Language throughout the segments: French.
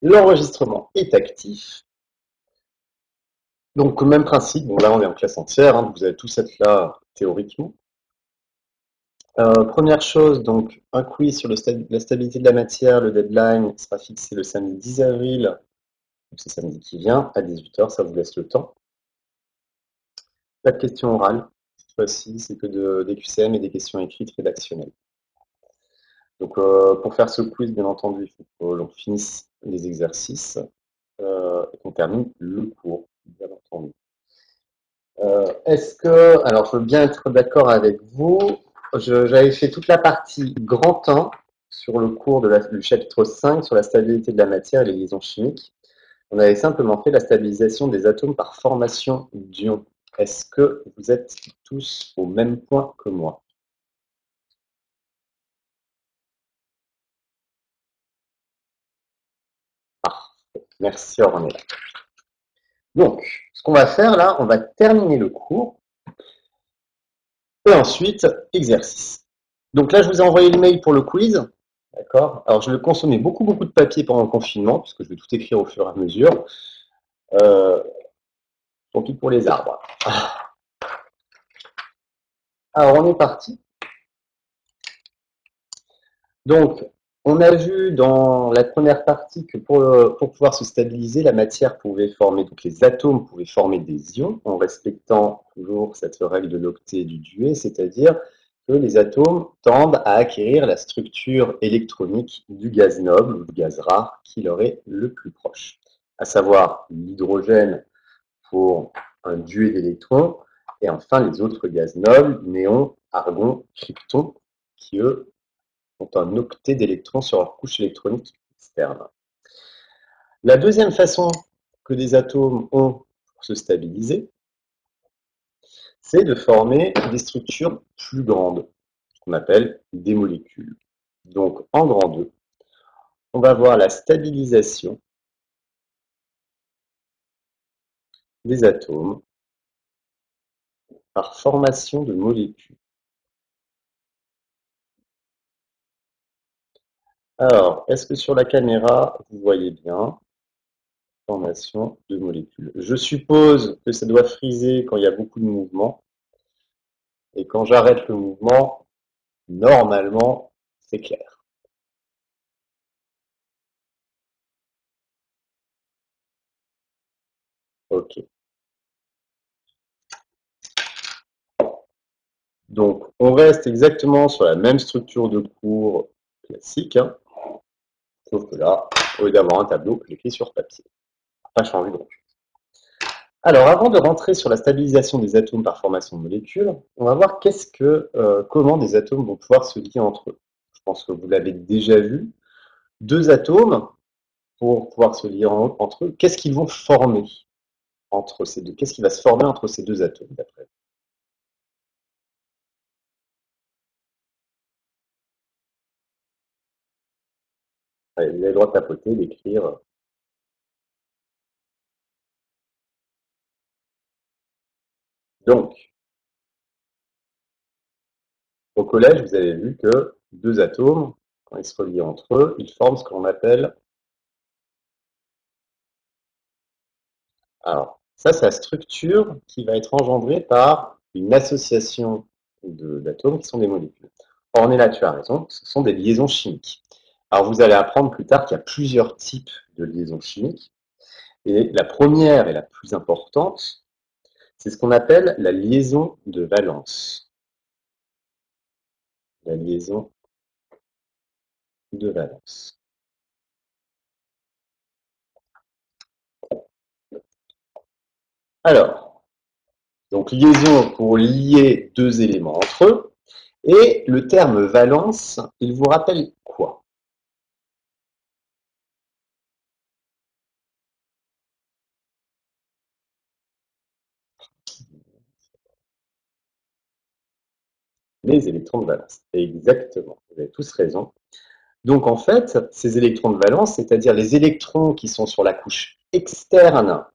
L'enregistrement est actif. Donc, même principe, bon là on est en classe entière, hein, vous allez tous être là théoriquement. Première chose, donc un quiz sur la stabilité de la matière, le deadline sera fixé le samedi 10 avril, donc c'est samedi qui vient, à 18 h, ça vous laisse le temps. Pas de questions orales, cette fois-ci, c'est que des QCM et des questions écrites rédactionnelles. Donc pour faire ce quiz, bien entendu, il faut que l'on finisse les exercices et qu'on termine le cours, bien entendu. Alors je veux bien être d'accord avec vous, j'avais fait toute la partie grand 1 sur le cours du chapitre 5 sur la stabilité de la matière et les liaisons chimiques. On avait simplement fait la stabilisation des atomes par formation d'ions. Est-ce que vous êtes tous au même point que moi? Parfait, merci Ornella. Donc, ce qu'on va faire là, on va terminer le cours et ensuite exercice. Donc là, je vous ai envoyé l'email pour le quiz. D'accord. Alors, je vais consommer beaucoup de papier pendant le confinement, puisque je vais tout écrire au fur et à mesure. Tant pis pour les arbres. Alors, on est parti. Donc, on a vu dans la première partie que pour pouvoir se stabiliser, la matière pouvait former, donc les atomes pouvaient former des ions, en respectant toujours cette règle de l'octet du Dewey, c'est-à-dire que les atomes tendent à acquérir la structure électronique du gaz noble, ou du gaz rare, qui leur est le plus proche, à savoir l'hydrogène pour un duet d'électrons, et enfin les autres gaz nobles, néon, argon, krypton, qui eux ont un octet d'électrons sur leur couche électronique externe. La deuxième façon que des atomes ont pour se stabiliser, c'est de former des structures plus grandes, ce qu'on appelle des molécules. Donc en grand 2, on va voir la stabilisation des atomes par formation de molécules. Alors, est-ce que sur la caméra, vous voyez bien formation de molécules? Je suppose que ça doit friser quand il y a beaucoup de mouvement. Et quand j'arrête le mouvement, normalement, c'est clair. Ok. Donc, on reste exactement sur la même structure de cours classique, hein, sauf que là, au lieu d'avoir un tableau, j'écris sur papier. Pas changé grand chose. Alors, avant de rentrer sur la stabilisation des atomes par formation de molécules, on va voir comment des atomes vont pouvoir se lier entre eux. Je pense que vous l'avez déjà vu. Deux atomes, pour pouvoir se lier entre eux, qu'est-ce qu'ils vont former entre ces deux? Qu'est-ce qui va se former entre ces deux atomes, d'après vous? Allez, vous avez le droit de tapoter, d'écrire. Donc, au collège, vous avez vu que deux atomes, quand ils se relient entre eux, ils forment ce qu'on appelle... Alors, ça, c'est la structure qui va être engendrée par une association d'atomes qui sont des molécules. Or, là, tu as raison, ce sont des liaisons chimiques. Alors, vous allez apprendre plus tard qu'il y a plusieurs types de liaisons chimiques. Et la première et la plus importante, c'est ce qu'on appelle la liaison de valence. La liaison de valence. Alors, donc liaison pour lier deux éléments entre eux. Et le terme valence, il vous rappelle quoi? Les électrons de valence. Exactement, vous avez tous raison. Donc en fait, ces électrons de valence, c'est-à-dire les électrons qui sont sur la couche externe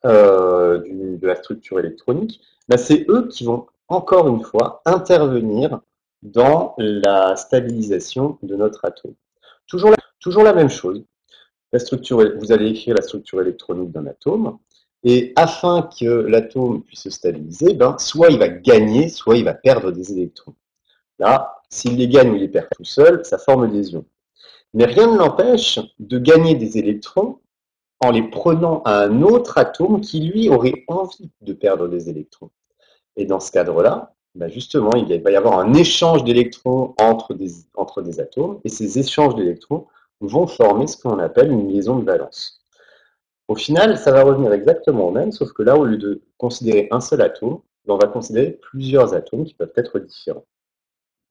de la structure électronique, bah, c'est eux qui vont encore une fois intervenir dans la stabilisation de notre atome. Toujours la même chose. Vous allez écrire la structure électronique d'un atome. Et afin que l'atome puisse se stabiliser, ben, soit il va gagner, soit il va perdre des électrons. Là, s'il les gagne ou il les perd tout seul, ça forme des ions. Mais rien ne l'empêche de gagner des électrons en les prenant à un autre atome qui, lui, aurait envie de perdre des électrons. Et dans ce cadre-là, ben justement, il va y avoir un échange d'électrons entre des atomes, et ces échanges d'électrons vont former ce qu'on appelle une liaison de valence. Au final, ça va revenir exactement au même, sauf que là, au lieu de considérer un seul atome, on va considérer plusieurs atomes qui peuvent être différents.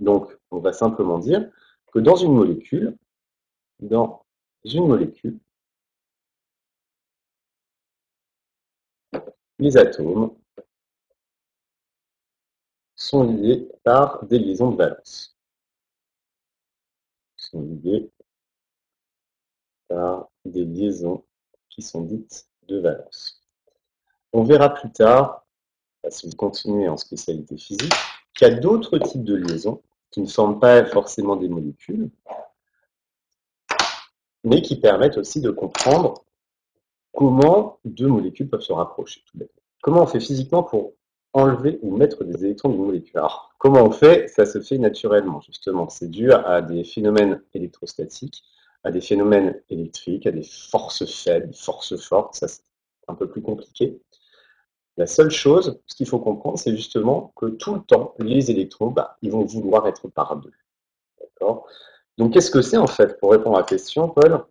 Donc, on va simplement dire que dans une molécule, les atomes sont liés par des liaisons de valence. Sont liés par des liaisons qui sont dites de valence. On verra plus tard, si vous continuez en spécialité physique, qu'il y a d'autres types de liaisons qui ne forment pas forcément des molécules, mais qui permettent aussi de comprendre comment deux molécules peuvent se rapprocher. Comment on fait physiquement pour enlever ou mettre des électrons d'une molécule? Alors, comment on fait? Ça se fait naturellement, justement. C'est dû à des phénomènes électrostatiques, à des phénomènes électriques, à des forces faibles, des forces fortes. Ça, c'est un peu plus compliqué. La seule chose, ce qu'il faut comprendre, c'est justement que tout le temps, les électrons, ils vont vouloir être par deux. D'accord? Donc, qu'est-ce que c'est en fait? Pour répondre à la question, Paul,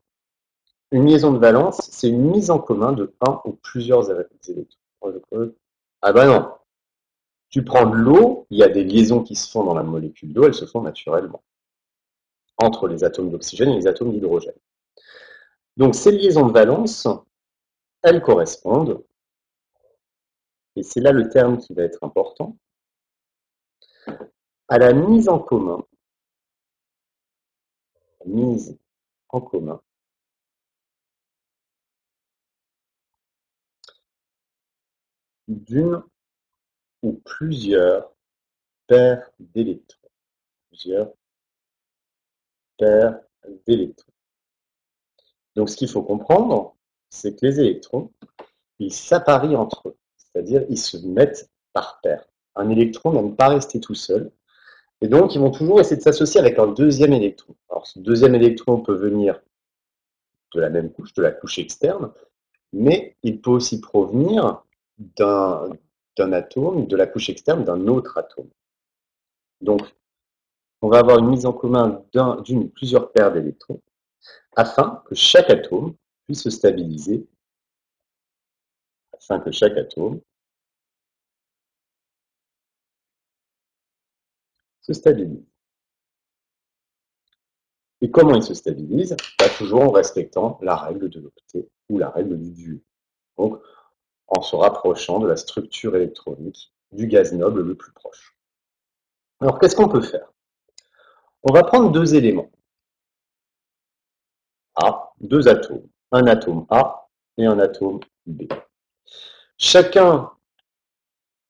une liaison de valence, c'est une mise en commun de un ou plusieurs électrons. Ah bah non. Tu prends de l'eau, il y a des liaisons qui se font dans la molécule d'eau, elles se font naturellement entre les atomes d'oxygène et les atomes d'hydrogène. Donc ces liaisons de valence, elles correspondent, et c'est là le terme qui va être important, à la mise en commun d'une ou plusieurs paires d'électrons. Plusieurs paires d'électrons. Donc ce qu'il faut comprendre, c'est que les électrons, ils s'apparient entre eux, c'est-à-dire ils se mettent par paire. Un électron n'aime pas rester tout seul, et donc ils vont toujours essayer de s'associer avec un deuxième électron. Alors ce deuxième électron peut venir de la même couche, de la couche externe, mais il peut aussi provenir d'un atome, de la couche externe d'un autre atome. Donc on va avoir une mise en commun d'une ou plusieurs paires d'électrons, afin que chaque atome puisse se stabiliser, afin que chaque atome se stabilise. Et comment il se stabilise? Toujours en respectant la règle de l'octet ou la règle du duo. Donc, en se rapprochant de la structure électronique du gaz noble le plus proche. Alors, qu'est-ce qu'on peut faire? On va prendre deux éléments. Deux atomes. Un atome A et un atome B. Chacun,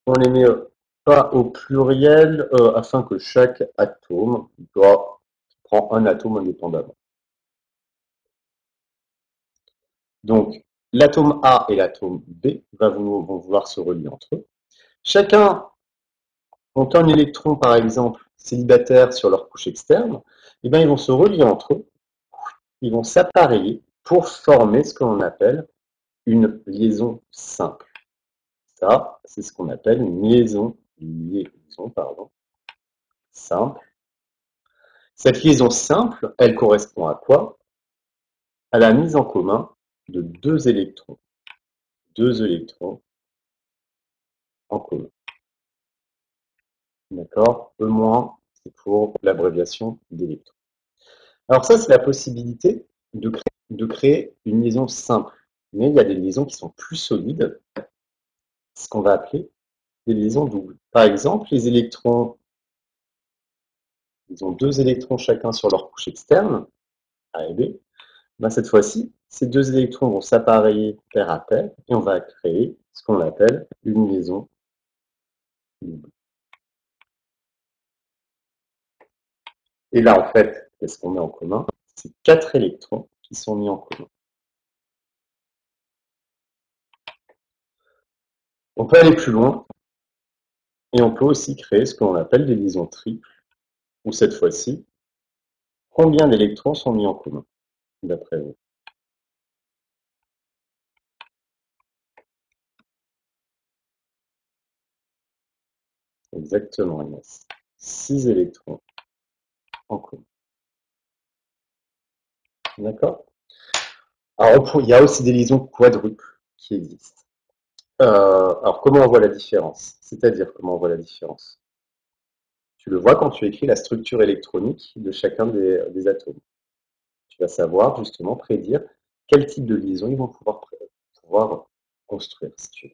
on les met pas au pluriel afin que chaque atome prend un atome indépendamment. Donc, l'atome A et l'atome B vont vouloir se relier entre eux. Chacun ont un électron, par exemple, célibataire sur leur couche externe, et bien, ils vont se relier entre eux, ils vont s'appareiller pour former ce qu'on appelle une liaison simple. Ça, c'est ce qu'on appelle une liaison simple. Cette liaison simple, elle correspond à quoi? À la mise en commun de deux électrons. Deux électrons en commun. D'accord? E-, c'est pour l'abréviation d'électrons. Alors ça, c'est la possibilité de créer une liaison simple. Mais il y a des liaisons qui sont plus solides, ce qu'on va appeler des liaisons doubles. Par exemple, les électrons, ils ont deux électrons chacun sur leur couche externe, A et B. Ben, cette fois-ci, ces deux électrons vont s'appareiller paire à paire et on va créer ce qu'on appelle une liaison double. Et là, en fait, qu'est-ce qu'on met en commun? C'est quatre électrons qui sont mis en commun. On peut aller plus loin et on peut aussi créer ce qu'on appelle des liaisons triples, où cette fois-ci, combien d'électrons sont mis en commun, d'après vous? Exactement, Inès. 6 électrons en commun. D'accord? Alors, il y a aussi des liaisons quadruples qui existent. Alors, comment on voit la différence? C'est-à-dire, comment on voit la différence? Tu le vois quand tu écris la structure électronique de chacun des atomes. Tu vas savoir justement prédire quel type de liaison ils vont pouvoir construire, si tu veux.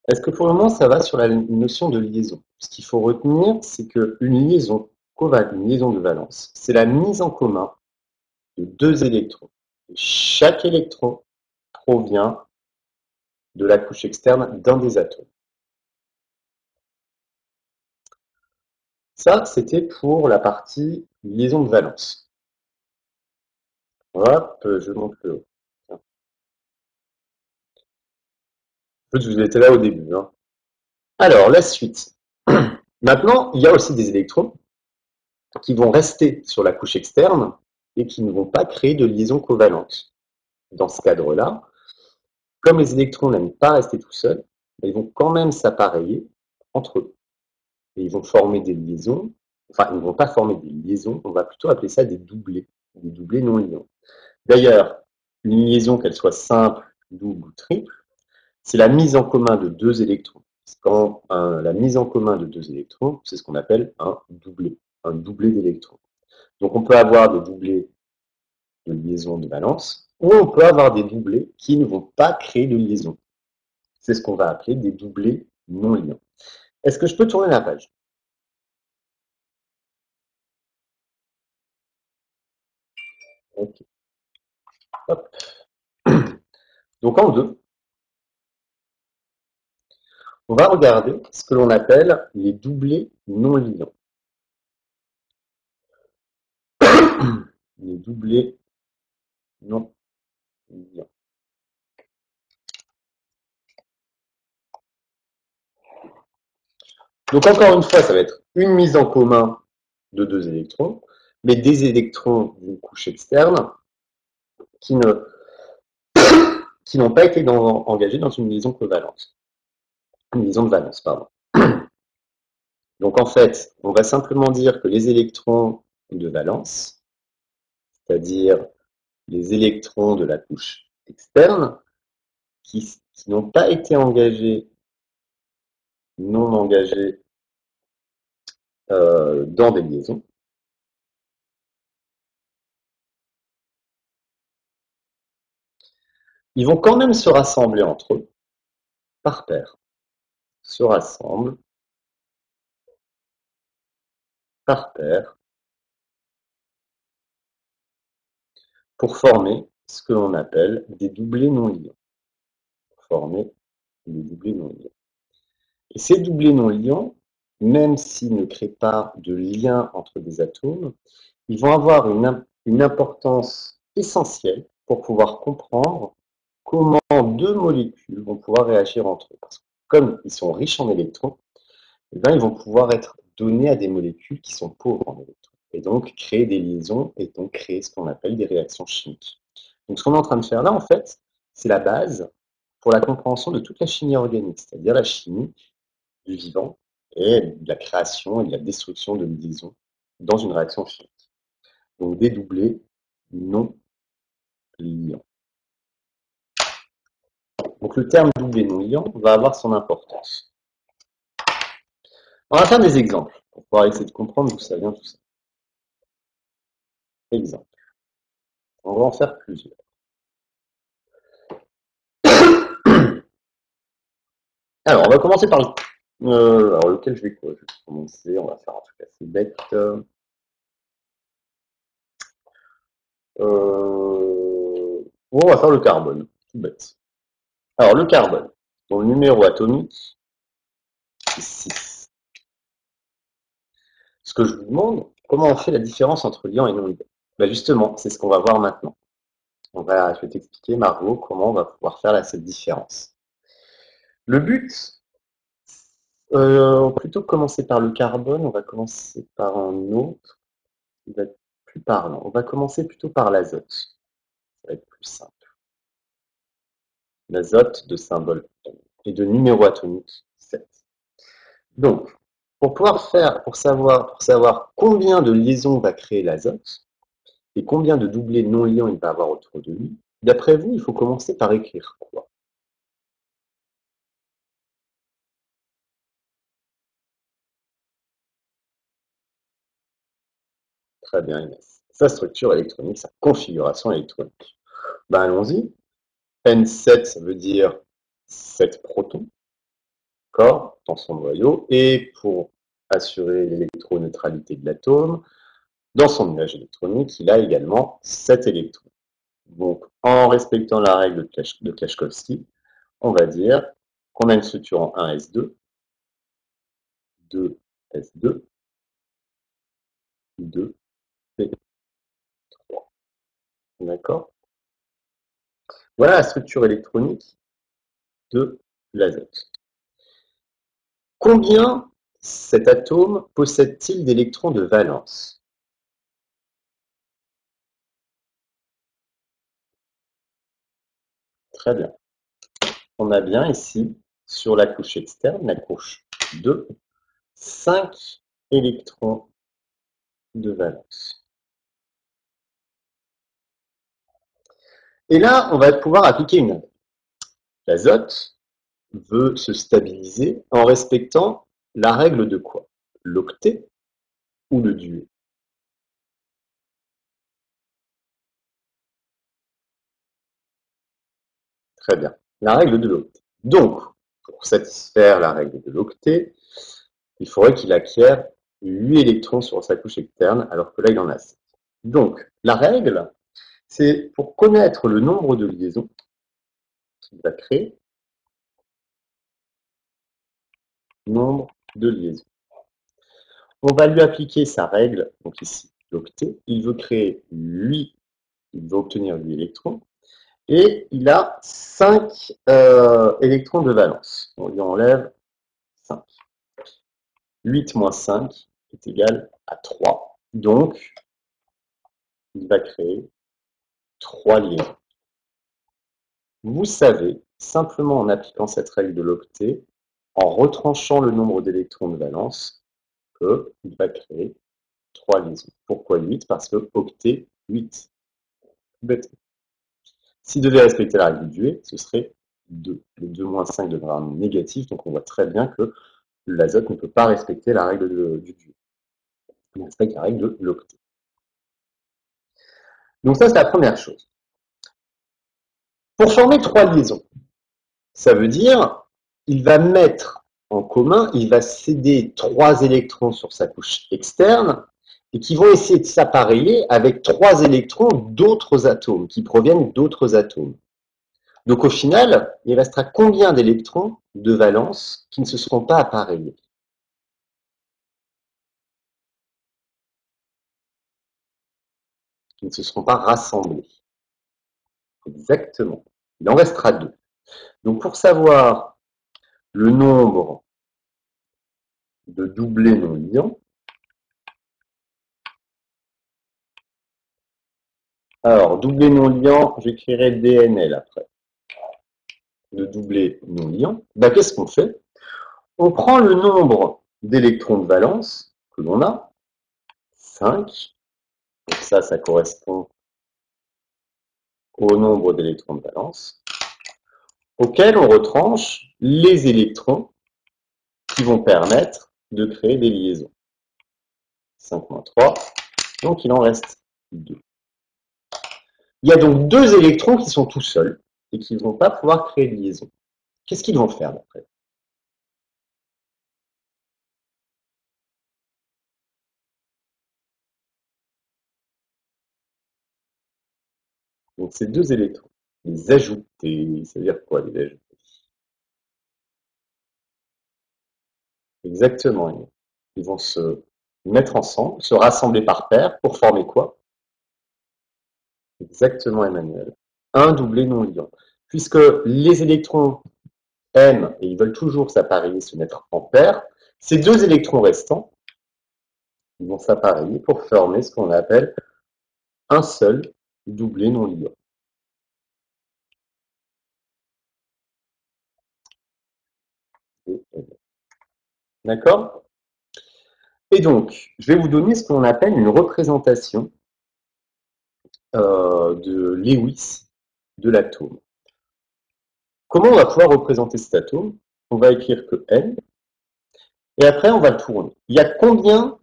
Est-ce que pour le moment, ça va sur la notion de liaison? Ce qu'il faut retenir, c'est qu'une liaison une liaison de valence, c'est la mise en commun de deux électrons. Chaque électron provient de la couche externe d'un des atomes. Ça, c'était pour la partie liaison de valence. Hop, je monte le haut. En fait, vous étiez là au début. Hein. Alors, la suite. Maintenant, il y a aussi des électrons qui vont rester sur la couche externe et qui ne vont pas créer de liaison covalente. Dans ce cadre-là, comme les électrons n'aiment pas rester tout seuls, ils vont quand même s'appareiller entre eux. Et ils vont former des liaisons, enfin, ils ne vont pas former des liaisons, on va plutôt appeler ça des doublés non liants. D'ailleurs, une liaison, qu'elle soit simple, double ou triple, c'est la mise en commun de deux électrons. Quand la mise en commun de deux électrons, c'est ce qu'on appelle un doublé d'électrons. Donc on peut avoir des doublés de liaison de valence, ou on peut avoir des doublés qui ne vont pas créer de liaison. C'est ce qu'on va appeler des doublés non liants. Est-ce que je peux tourner la page? Ok. Hop. Donc en deux, on va regarder ce que l'on appelle les doublés non liants. Les doublés non liants. Donc encore une fois, ça va être une mise en commun de deux électrons, mais des électrons d'une couche externe qui n'ont pas été engagés dans une liaison covalente. Une liaison de valence, pardon. Donc en fait, on va simplement dire que les électrons de valence, c'est-à-dire les électrons de la couche externe, qui n'ont pas été engagés, non engagés dans des liaisons, ils vont quand même se rassembler entre eux, par paire. Se rassemblent par paire pour former ce que l'on appelle des doublés non liants. Former des doublés non liants. Et ces doublés non liants, même s'ils ne créent pas de lien entre des atomes, ils vont avoir une importance essentielle pour pouvoir comprendre comment deux molécules vont pouvoir réagir entre eux. Parce que comme ils sont riches en électrons, eh bien, ils vont pouvoir être donnés à des molécules qui sont pauvres en électrons. Et donc créer des liaisons et donc créer ce qu'on appelle des réactions chimiques. Donc ce qu'on est en train de faire là, en fait, c'est la base pour la compréhension de toute la chimie organique, c'est-à-dire la chimie du vivant et de la création et de la destruction de liaisons dans une réaction chimique. Donc des doublés non liants. Donc le terme doublé non liant va avoir son importance. On va faire des exemples pour pouvoir essayer de comprendre d'où ça vient tout ça. Exemple. On va en faire plusieurs. Alors, on va commencer par alors lequel je vais quoi? Je vais commencer, on va faire un truc assez bête. On va faire le carbone, tout bête. Alors, le carbone, dont le numéro atomique, c'est 6. Ce que je vous demande, comment on fait la différence entre liant et non liant? Ben justement, c'est ce qu'on va voir maintenant. Je vais t'expliquer, Margot, comment on va pouvoir faire cette différence. Le but, plutôt que commencer par le carbone, on va commencer par un autre qui va être plus parlant. On va commencer plutôt par l'azote. Ça va être plus simple. L'azote de symbole et de numéro atomique 7. Donc, pour savoir combien de liaisons va créer l'azote et combien de doublés non liants il va avoir autour de lui, d'après vous, il faut commencer par écrire quoi? Très bien, Inès. Sa structure électronique, sa configuration électronique. Ben, allons-y. N7, ça veut dire 7 protons, d'accord, dans son noyau. Et pour assurer l'électroneutralité de l'atome, dans son nuage électronique, il a également 7 électrons. Donc, en respectant la règle de Klashkovsky, on va dire qu'on a une structure en 1s2, 2s2, 2p3. D'accord? Voilà la structure électronique de l'azote. Combien cet atome possède-t-il d'électrons de valence? Très bien. On a bien ici, sur la couche externe, la couche 2, 5 électrons de valence. Et là, on va pouvoir appliquer une règle. L'azote veut se stabiliser en respectant la règle de quoi? L'octet ou le duo? Très bien. La règle de l'octet. Donc, pour satisfaire la règle de l'octet, il faudrait qu'il acquiert 8 électrons sur sa couche externe, alors que là, il en a 7. Donc, la règle, c'est pour connaître le nombre de liaisons qu'il va créer, nombre de liaisons. On va lui appliquer sa règle, donc ici, l'octet. Il veut créer 8, il veut obtenir 8 électrons, et il a 5 électrons de valence. On lui enlève 5. 8 moins 5 est égal à 3. Donc, il va créer 3 liaisons. Vous savez, simplement en appliquant cette règle de l'octet, en retranchant le nombre d'électrons de valence, qu'il va créer 3 liaisons. Pourquoi 8? Parce que octet, 8. Bête. S'il devait respecter la règle du duet, ce serait 2. Le 2 moins 5 devrait être négatif, donc on voit très bien que l'azote ne peut pas respecter la règle du duet. Il respecte la règle de l'octet. Donc ça, c'est la première chose. Pour former 3 liaisons, ça veut dire il va mettre en commun, il va céder 3 électrons sur sa couche externe et qui vont essayer de s'appareiller avec 3 électrons d'autres atomes, qui proviennent d'autres atomes. Donc au final, il restera combien d'électrons de valence qui ne se seront pas appareillés? Qui ne se seront pas rassemblés. Exactement. Il en restera 2. Donc pour savoir le nombre de doublés non liants, alors doublé non liant, j'écrirai DNL après. De doublé non liant, ben, qu'est-ce qu'on fait? On prend le nombre d'électrons de valence que l'on a, 5, donc ça correspond au nombre d'électrons de valence, auquel on retranche les électrons qui vont permettre de créer des liaisons. 5 moins 3, donc il en reste 2. Il y a donc 2 électrons qui sont tout seuls et qui ne vont pas pouvoir créer de liaison. Qu'est-ce qu'ils vont faire d'après? Donc ces 2 électrons, les ajouter, ça veut dire quoi les ajouter? Exactement. Ils vont se mettre ensemble, se rassembler par paire pour former quoi? Exactement, Emmanuel. un doublé non liant. Puisque les électrons aiment et ils veulent toujours s'appareiller, se mettre en paire, ces deux électrons restants ils vont s'appareiller pour former ce qu'on appelle un seul doublé non liant. D'accord? Et donc, je vais vous donner ce qu'on appelle une représentation de Lewis de l'atome. Comment on va pouvoir représenter cet atome? On va écrire que N, et après on va le tourner. Il y a combien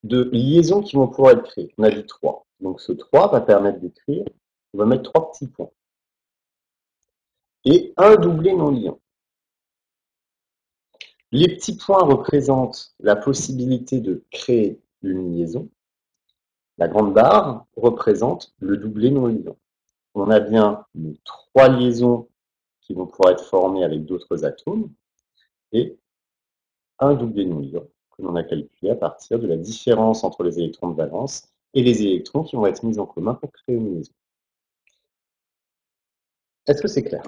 de liaisons qui vont pouvoir être créées? On a dit 3. Donc ce 3 va permettre d'écrire, on va mettre 3 petits points. Et un doublé non liant. Les petits points représentent la possibilité de créer une liaison. La grande barre représente le doublé non liant. On a bien les 3 liaisons qui vont pouvoir être formées avec d'autres atomes et un doublé non liant que l'on a calculé à partir de la différence entre les électrons de valence et les électrons qui vont être mis en commun pour créer une liaison. Est-ce que c'est clair?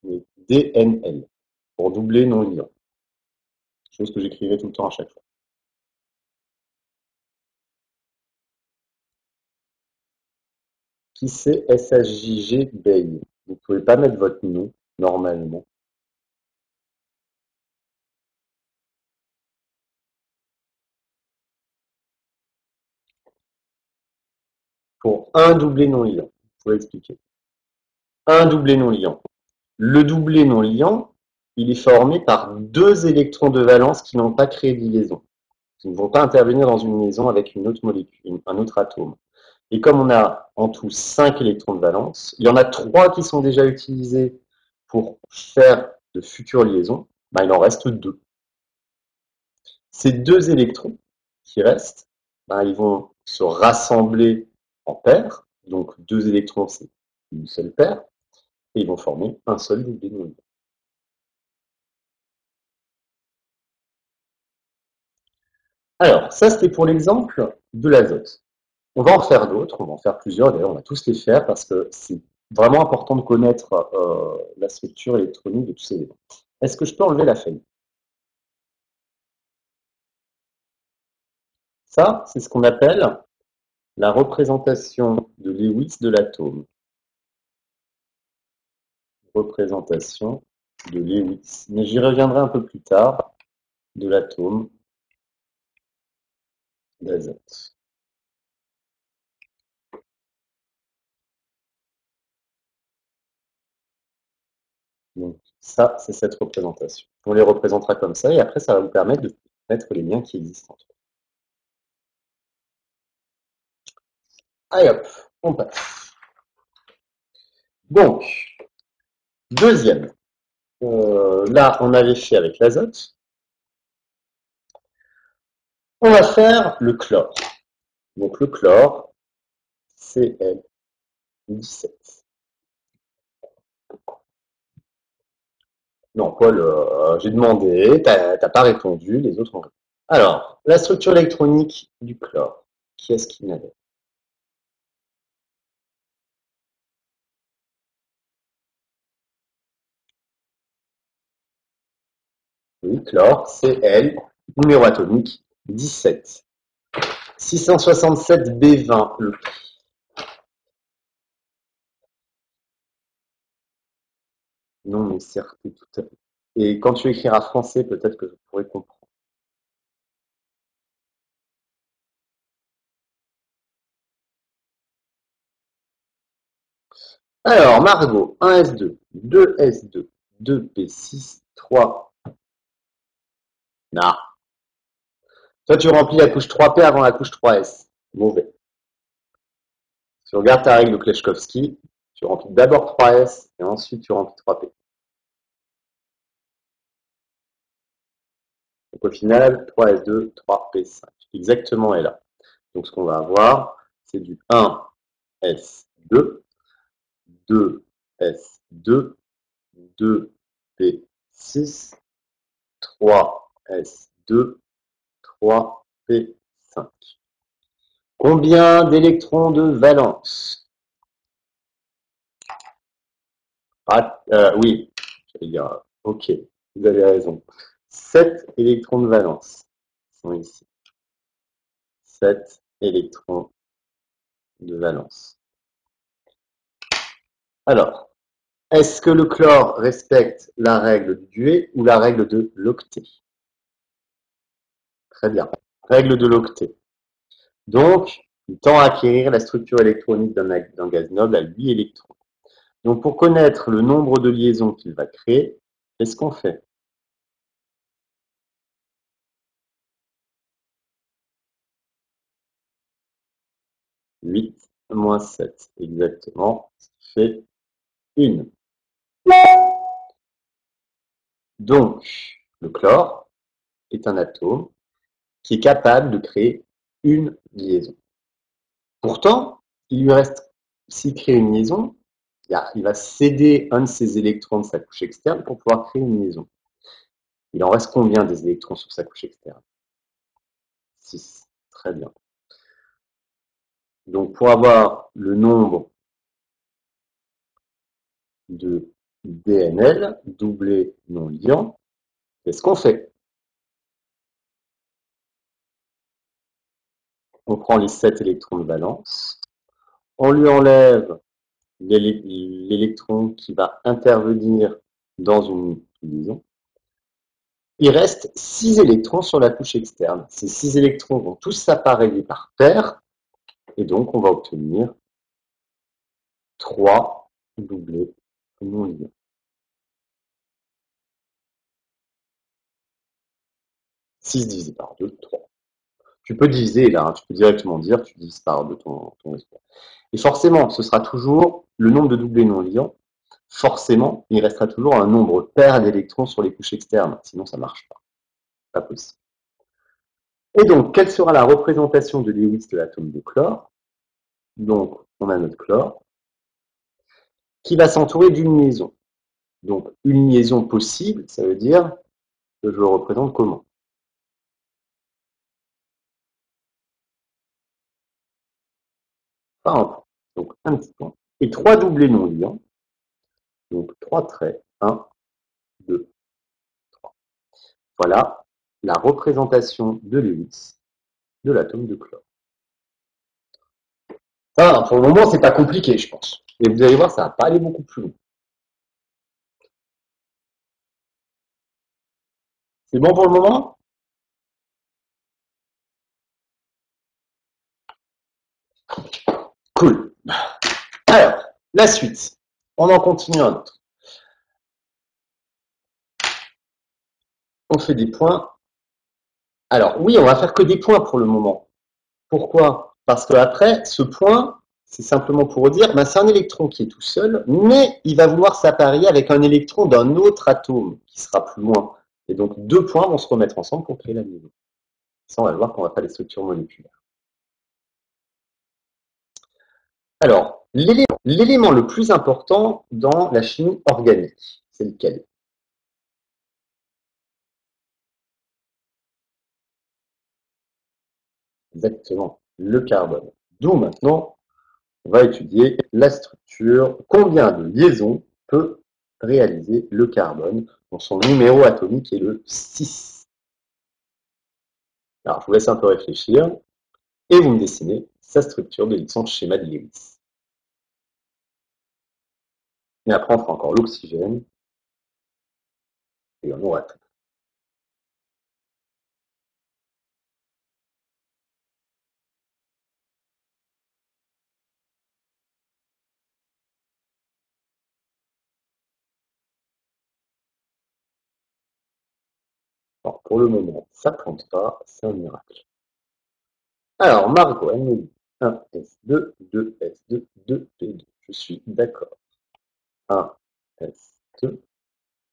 Les DNL, pour doublé non liant. Chose que j'écrivais tout le temps à chaque fois. Qui c'est SHJG Bay? Vous ne pouvez pas mettre votre nom, normalement. Pour un doublé non liant, vous pouvez expliquer. Un doublé non liant. Le doublé non liant, il est formé par deux électrons de valence qui n'ont pas créé de liaison. Qui ne vont pas intervenir dans une liaison avec une autre molécule, un autre atome. Et comme on a en tout 5 électrons de valence, il y en a 3 qui sont déjà utilisés pour faire de futures liaisons, bah, il en reste 2. Ces 2 électrons qui restent, bah, ils vont se rassembler en paires, donc 2 électrons c'est une seule paire, et ils vont former un seul doublé non liant. Alors, ça c'était pour l'exemple de l'azote. On va en faire d'autres, on va en faire plusieurs, d'ailleurs on va tous les faire parce que c'est vraiment important de connaître la structure électronique de tous ces éléments. Est-ce que je peux enlever la feuille? Ça, c'est ce qu'on appelle la représentation de Lewis de l'atome. Représentation de Lewis. Mais j'y reviendrai un peu plus tard, de l'atome d'azote. Donc ça, c'est cette représentation. On les représentera comme ça et après, ça va vous permettre de mettre les liens qui existent entre eux. Allez hop, on passe. Donc, deuxième. Là, on avait fait avec l'azote. On va faire le chlore. Donc le chlore, Cl17. Non, Paul, j'ai demandé, t'as pas répondu, les autres ont répondu. Alors, la structure électronique du chlore, qui est-ce qu'il n'avait? Oui, chlore, Cl, numéro atomique 17. 667 B20, le non, mais certes, tout à fait. Et quand tu écriras français, peut-être que je pourrais comprendre. Alors, Margot, 1S2, 2S2, 2P6, 3. Non. Toi, tu remplis la couche 3P avant la couche 3S. Mauvais. Tu regardes ta règle de Kleshkovsky, tu remplis d'abord 3S et ensuite tu remplis 3P. Donc au final, 3S2, 3P5. Exactement est là. Donc ce qu'on va avoir, c'est du 1S2, 2S2, 2P6, 3S2, 3P5. Combien d'électrons de valence? Ah, oui, j'allais dire, ok, vous avez raison. 7 électrons de valence sont ici. 7 électrons de valence. Alors, est-ce que le chlore respecte la règle du duet ou la règle de l'octet? Très bien. Règle de l'octet. Donc, il tend à acquérir la structure électronique d'un gaz noble à 8 électrons. Donc, pour connaître le nombre de liaisons qu'il va créer, qu'est-ce qu'on fait? 8 moins 7, exactement, ça fait 1. Donc, le chlore est un atome qui est capable de créer une liaison. Pourtant, il lui reste, s'il crée une liaison, il va céder un de ses électrons de sa couche externe pour pouvoir créer une liaison. Il en reste combien des électrons sur sa couche externe? 6. Très bien. Donc, pour avoir le nombre de DNL, doublé non liant, qu'est-ce qu'on fait? On prend les 7 électrons de valence, on lui enlève l'électron qui va intervenir dans une liaison. Il reste 6 électrons sur la couche externe. Ces 6 électrons vont tous s'appareiller par paire, et donc on va obtenir 3 doublés non liants. 6 divisé par 2, 3. Tu peux diviser là, hein, tu peux directement dire, tu divises par 2 ton résultat. Et forcément, ce sera toujours le nombre de doublés non liants. Forcément, il restera toujours un nombre pair d'électrons sur les couches externes, sinon ça ne marche pas. Pas possible. Et donc, quelle sera la représentation de Lewis de l'atome de chlore? Donc, on a notre chlore qui va s'entourer d'une liaison. Donc, une liaison possible, ça veut dire que je le représente comment? Par un point. Donc, un petit point. Et 3 doublés non liants. Donc, 3 traits. 1, 2, 3. Voilà la représentation de Lewis de l'atome de chlore. Ça, pour le moment, c'est pas compliqué, je pense. Et vous allez voir, ça va pas aller beaucoup plus loin. C'est bon pour le moment? Cool. Alors, la suite. On en continue un autre. On fait des points. Alors, oui, on va faire que des points pour le moment. Pourquoi? Parce qu'après, ce point, c'est simplement pour dire, ben, c'est un électron qui est tout seul, mais il va vouloir s'apparier avec un électron d'un autre atome qui sera plus loin. Et donc, 2 points vont se remettre ensemble pour créer la liaison. Ça, on va le voir quand on va faire les structures moléculaires. Alors, l'élément le plus important dans la chimie organique, c'est lequel? Exactement, le carbone. D'où maintenant, on va étudier la structure, combien de liaisons peut réaliser le carbone, dont son numéro atomique est le 6. Alors, je vous laisse un peu réfléchir, et vous me dessinez sa structure de son schéma de Lewis. Et après, on fera encore l'oxygène, et on aura tout. Alors, pour le moment, ça ne plante pas, c'est un miracle. Alors, Margot, elle me dit 1s2, 2s2, 2p2. Je suis d'accord. 1s2,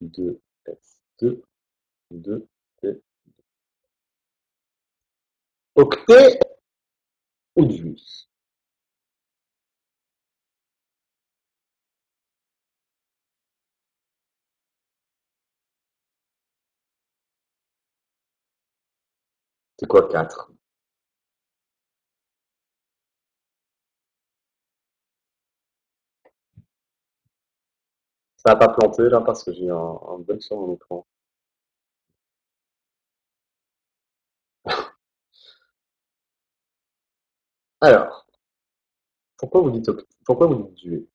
2s2, 2p2. Octet ou demi? C'est quoi 4? Ça n'a pas planté là parce que j'ai un bug sur mon écran. Alors, pourquoi vous dites duet?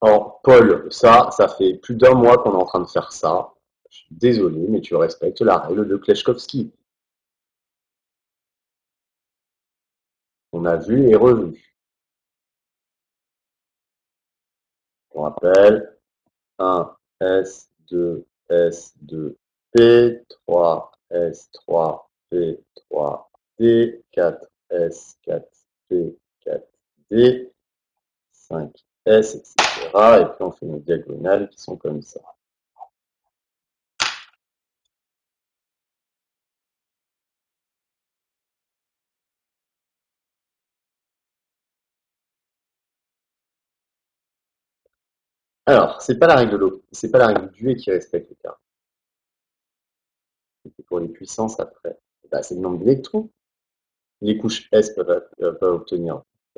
Alors, Paul, ça fait plus d'un mois qu'on est en train de faire ça. Je suis désolé, mais tu respectes la règle de Kleshkovski. On a vu et revu. On rappelle, 1, S, 2, S, 2, P, 3, S, 3, P, 3, D, 4, S, 4, P, 4, D, 5, S, etc. Et puis on fait nos diagonales qui sont comme ça. Alors, c'est pas la règle du et qui respecte le cas. Et pour les puissances après, bah, c'est le nombre d'électrons. Les couches S peuvent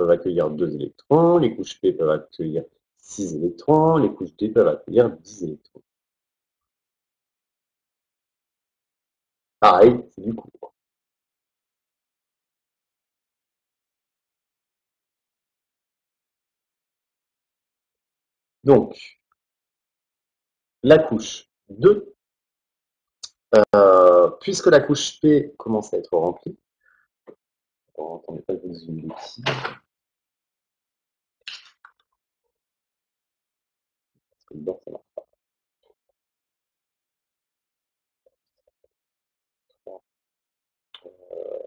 accueillir 2 électrons, les couches P peuvent accueillir 6 électrons, les couches D peuvent accueillir 10 électrons. Pareil, c'est du coup. Donc, la couche 2, puisque la couche P commence à être remplie, attendez pas que je vous dise une bêtise, parce que le bord, ça marche pas.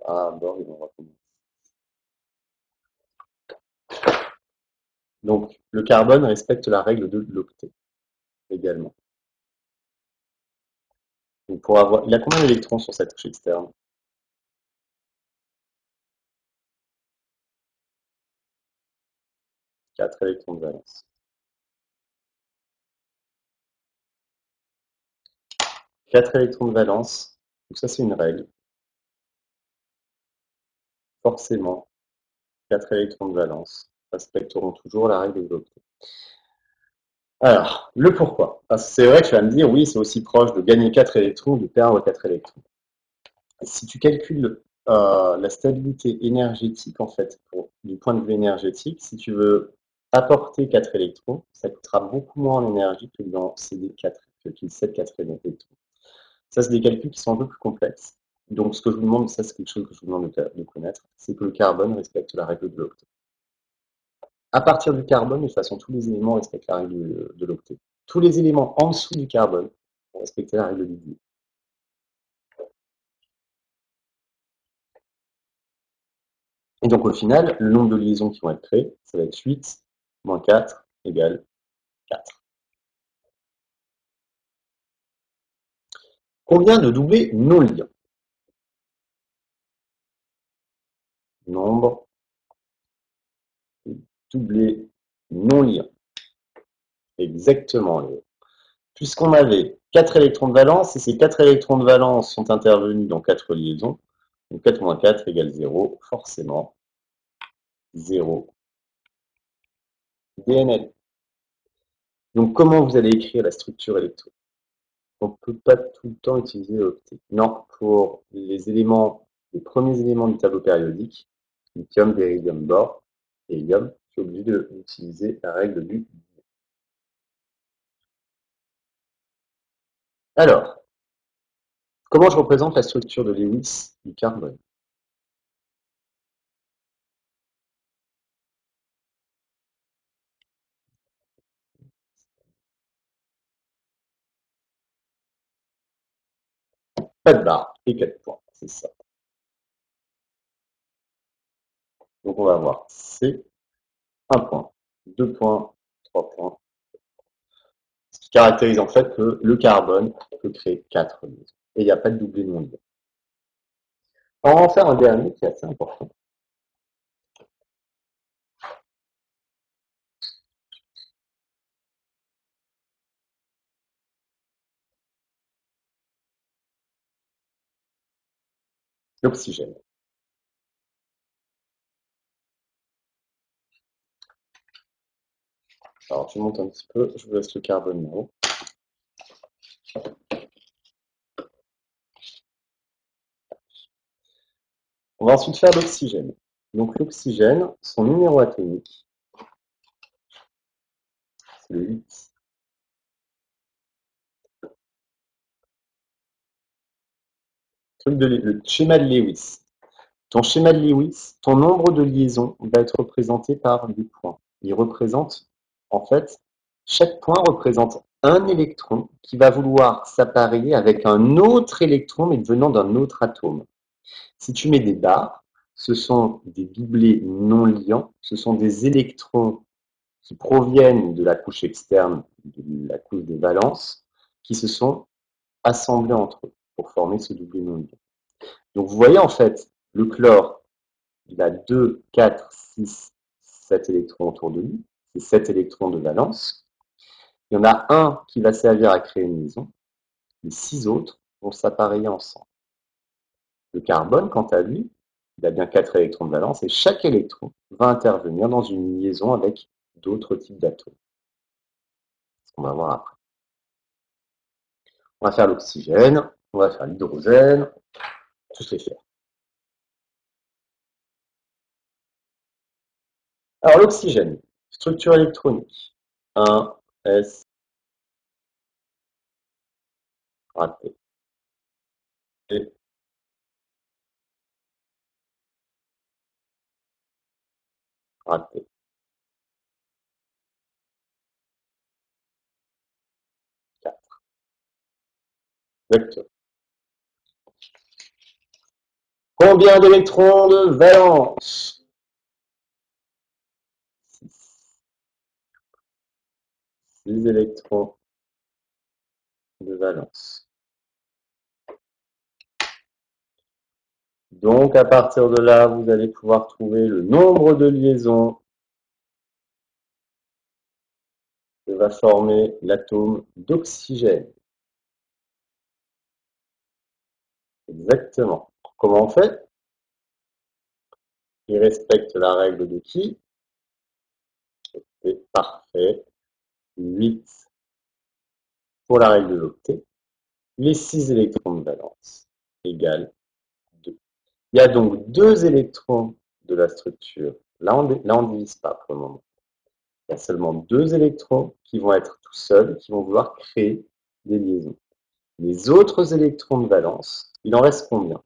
Ah, bord, ils vont recommencer. Donc, le carbone respecte la règle de l'octet également. Donc, pour avoir, il a combien d'électrons sur cette couche externe? 4 électrons de valence. 4 électrons de valence, donc ça c'est une règle. Forcément, 4 électrons de valence respecteront toujours la règle de l'octet. Alors, le pourquoi. Parce que c'est vrai que tu vas me dire, oui, c'est aussi proche de gagner 4 électrons ou de perdre 4 électrons. Si tu calcules la stabilité énergétique, en fait, du point de vue énergétique, si tu veux apporter 4 électrons, ça coûtera beaucoup moins en énergie que d'en céder 4, que qu'il cède 4 électrons. Ça, c'est des calculs qui sont un peu plus complexes. Donc, ce que je vous demande, ça, c'est quelque chose que je vous demande de connaître, c'est que le carbone respecte la règle de l'octet. À partir du carbone, de toute façon, tous les éléments respectent la règle de l'octet. Tous les éléments en dessous du carbone vont respecter la règle du dieu. Et donc, au final, le nombre de liaisons qui vont être créées, ça va être 8 moins 4 égale 4. Combien de doublés non liants? Nombre de doublés non liants. Exactement. Puisqu'on avait 4 électrons de valence, et ces 4 électrons de valence sont intervenus dans 4 liaisons, donc 4 moins 4 égale 0, forcément 0 DNL. Donc comment vous allez écrire la structure électronique? On ne peut pas tout le temps utiliser l'octet. Non, pour les éléments, les premiers éléments du tableau périodique, lithium, béridium, bore et hélium, je suis obligé d'utiliser la règle du. Alors, comment je représente la structure de Lewis du carbone? Pas de barre et 4 points, c'est ça. Donc on va avoir C, 1 point, 2 points, 3 points. Ce qui caractérise en fait que le carbone peut créer 4 liaisons. Et il n'y a pas de doublé non lié. On va en faire un dernier qui est assez important. l'oxygène. Alors, je monte un petit peu, je vous laisse le carbone là-haut. On va ensuite faire l'oxygène. Donc l'oxygène, son numéro atomique, c'est le 8. Le schéma de Lewis. Ton schéma de Lewis, ton nombre de liaisons va être représenté par des points. Il représente, en fait, chaque point représente un électron qui va vouloir s'appareiller avec un autre électron, mais venant d'un autre atome. Si tu mets des barres, ce sont des doublés non liants, ce sont des électrons qui proviennent de la couche externe, de la couche des valences, qui se sont assemblés entre eux pour former ce doublé non liant. Donc vous voyez en fait, le chlore, il a 2, 4, 6, 7 électrons autour de lui, c'est 7 électrons de valence. Il y en a un qui va servir à créer une liaison, les 6 autres vont s'appareiller ensemble. Le carbone, quant à lui, il a bien 4 électrons de valence et chaque électron va intervenir dans une liaison avec d'autres types d'atomes. C'est ce qu'on va voir après. On va faire l'oxygène, on va faire l'hydrogène, tous les faire. Alors l'oxygène, structure électronique, 1, S, raté, et raté. Vecteur. Combien d'électrons de valence? 6 électrons de valence. Donc, à partir de là, vous allez pouvoir trouver le nombre de liaisons que va former l'atome d'oxygène. Exactement. Comment on fait? Il respecte la règle de qui? C'est parfait. 8 pour la règle de l'octet. Les 6 électrons de valence égale 2. Il y a donc 2 électrons de la structure. Là, on ne divise pas pour le moment. Il y a seulement 2 électrons qui vont être tout seuls, qui vont vouloir créer des liaisons. Les autres électrons de valence, il en reste combien?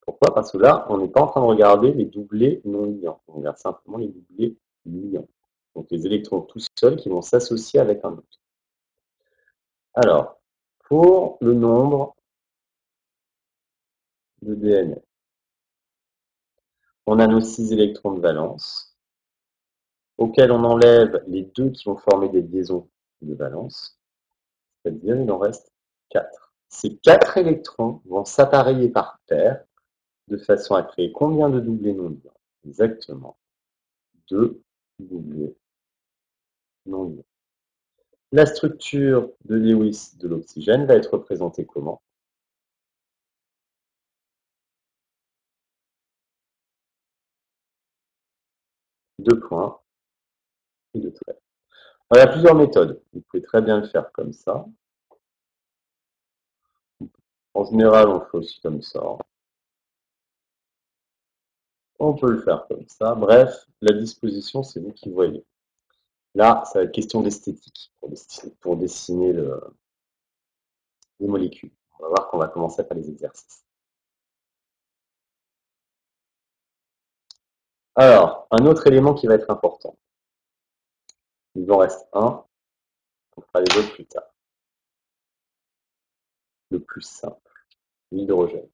Pourquoi? Parce que là, on n'est pas en train de regarder les doublés non liants. On regarde simplement les doublés liants. Donc les électrons tout seuls qui vont s'associer avec un autre. Alors, pour le nombre de DNF, on a nos 6 électrons de valence, auxquels on enlève les 2 qui vont former des liaisons de valence, c'est-à-dire il en reste 4. Ces 4 électrons vont s'appareiller par paire de façon à créer combien de doublés non liants? Exactement 2 doublés non liants. La structure de Lewis de l'oxygène va être représentée comment? Deux points et deux traits. Alors, il y a plusieurs méthodes. Vous pouvez très bien le faire comme ça. En général, on le fait aussi comme ça. On peut le faire comme ça. Bref, la disposition, c'est vous qui voyez. Là, ça va être question d'esthétique pour dessiner les molécules. On va voir qu'on va commencer à faire les exercices. Alors, un autre élément qui va être important. Il en reste un. On fera les autres plus tard. Le plus simple, l'hydrogène.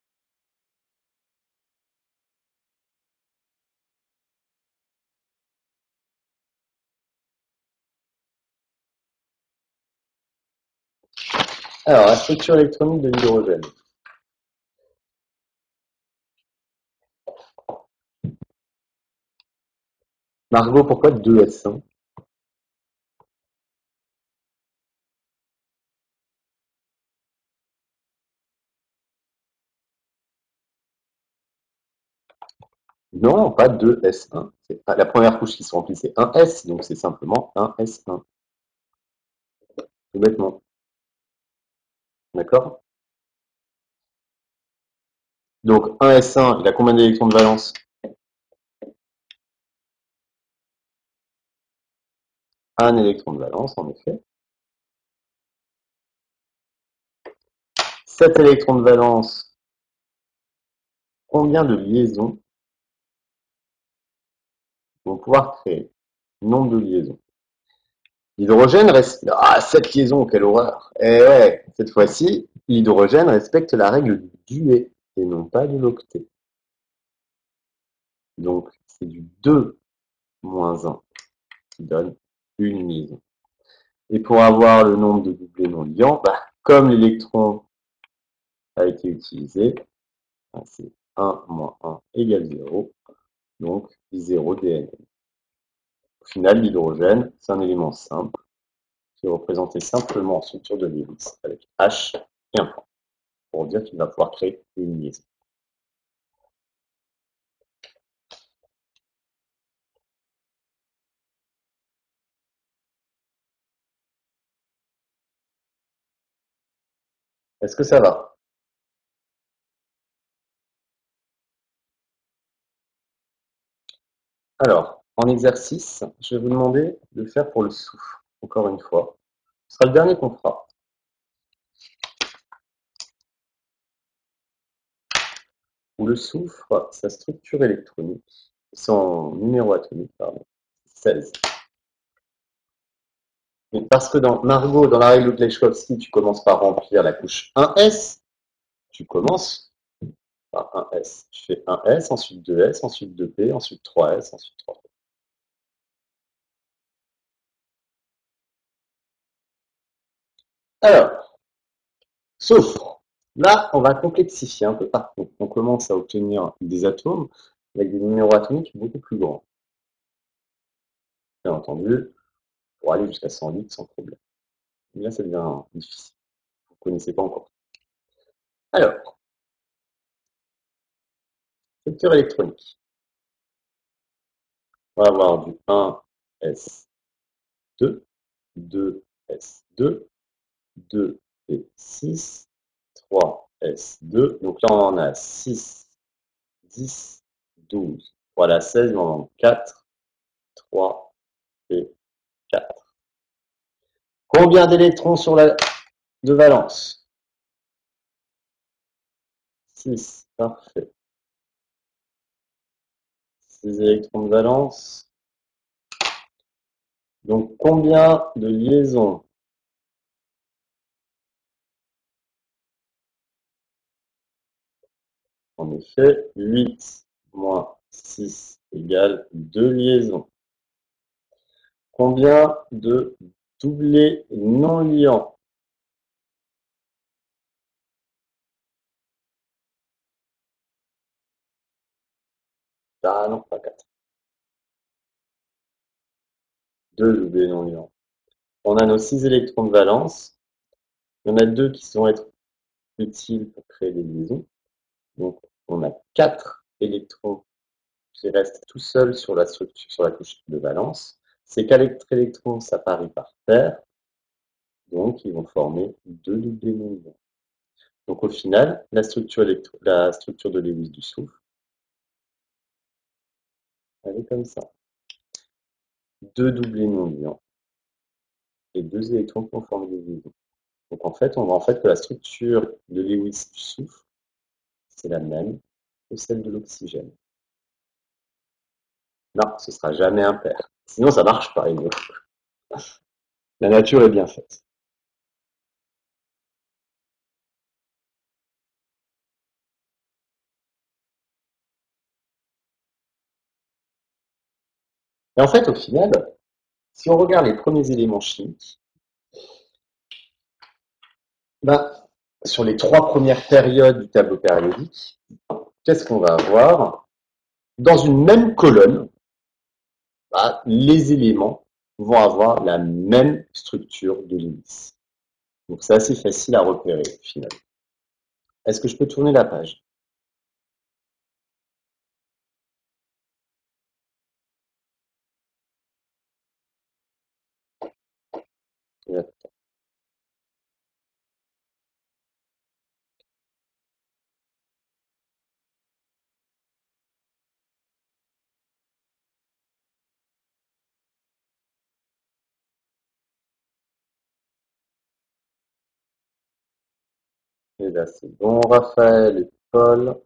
Alors, la structure électronique de l'hydrogène. Margot, pourquoi 2S1? Non, pas 2s1. La première couche qui se remplit, c'est 1s, donc c'est simplement 1s1. Tout bêtement. D'accord? Donc 1s1, il a combien d'électrons de valence? Un électron de valence, en effet. 7 électrons de valence, combien de liaisons vont pouvoir créer? Nombre de liaisons. L'hydrogène reste... Ah, 7 liaisons, quelle horreur! Eh ouais, cette fois-ci, l'hydrogène respecte la règle du duet et non pas de l'octet. Donc, c'est du 2 moins 1 qui donne une liaison. Et pour avoir le nombre de doublés non liants, bah, comme l'électron a été utilisé, bah, c'est 1 moins 1 égale 0, donc 0 DNN. Au final, l'hydrogène, c'est un élément simple qui est représenté simplement en structure de Lewis avec H et un point, pour dire qu'il va pouvoir créer une liaison. Est-ce que ça va? Alors, en exercice, je vais vous demander de le faire pour le soufre, encore une fois. Ce sera le dernier qu'on fera. Où le soufre, sa structure électronique, son numéro atomique, pardon, 16. Mais parce que dans Margot, dans la règle de Kleshkovsky, tu commences par remplir la couche 1s, tu commences par 1s. Tu fais 1s, ensuite 2s, ensuite 2p, ensuite 3s, ensuite 3p. Alors, soufre. Là, on va complexifier un peu par contre. On commence à obtenir des atomes avec des numéros atomiques beaucoup plus grands. Bien entendu, pour aller jusqu'à 108 sans problème. Et là, ça devient difficile. Vous ne connaissez pas encore. Alors, structure électronique. On va avoir du 1s2, 2s2, 2p6, 3s2. Donc là, on en a 6, 10, 12. Voilà, 16, on en a 4, 3 et 4. Combien d'électrons sur la de valence? 6, parfait. 6 électrons de valence. Donc combien de liaisons? En effet, 8 moins 6 égale 2 liaisons. Combien de doublés non liants? Ah non, pas 4. 2 doublés non liants. On a nos 6 électrons de valence. Il y en a 2 qui vont être utiles pour créer des liaisons. Donc on a 4 électrons qui restent tout seuls sur la structure, sur la couche de valence. Ces 4 électrons s'apparient par paire, donc ils vont former 2 doublés non liants. Donc au final, la structure de Lewis du soufre, elle est comme ça. 2 doublés non liants et 2 électrons qui vont former des liaisons. Donc en fait, on voit en fait que la structure de Lewis du soufre, c'est la même que celle de l'oxygène. Non, ce sera jamais impair. Sinon, ça marche pas, La nature est bien faite. Et en fait, au final, si on regarde les premiers éléments chimiques, ben, sur les 3 premières périodes du tableau périodique, qu'est-ce qu'on va avoir? Dans une même colonne, ben, les éléments vont avoir la même structure de Lewis. Donc c'est assez facile à repérer finalement. Est-ce que je peux tourner la page? Et là, c'est bon. Raphaël et Paul.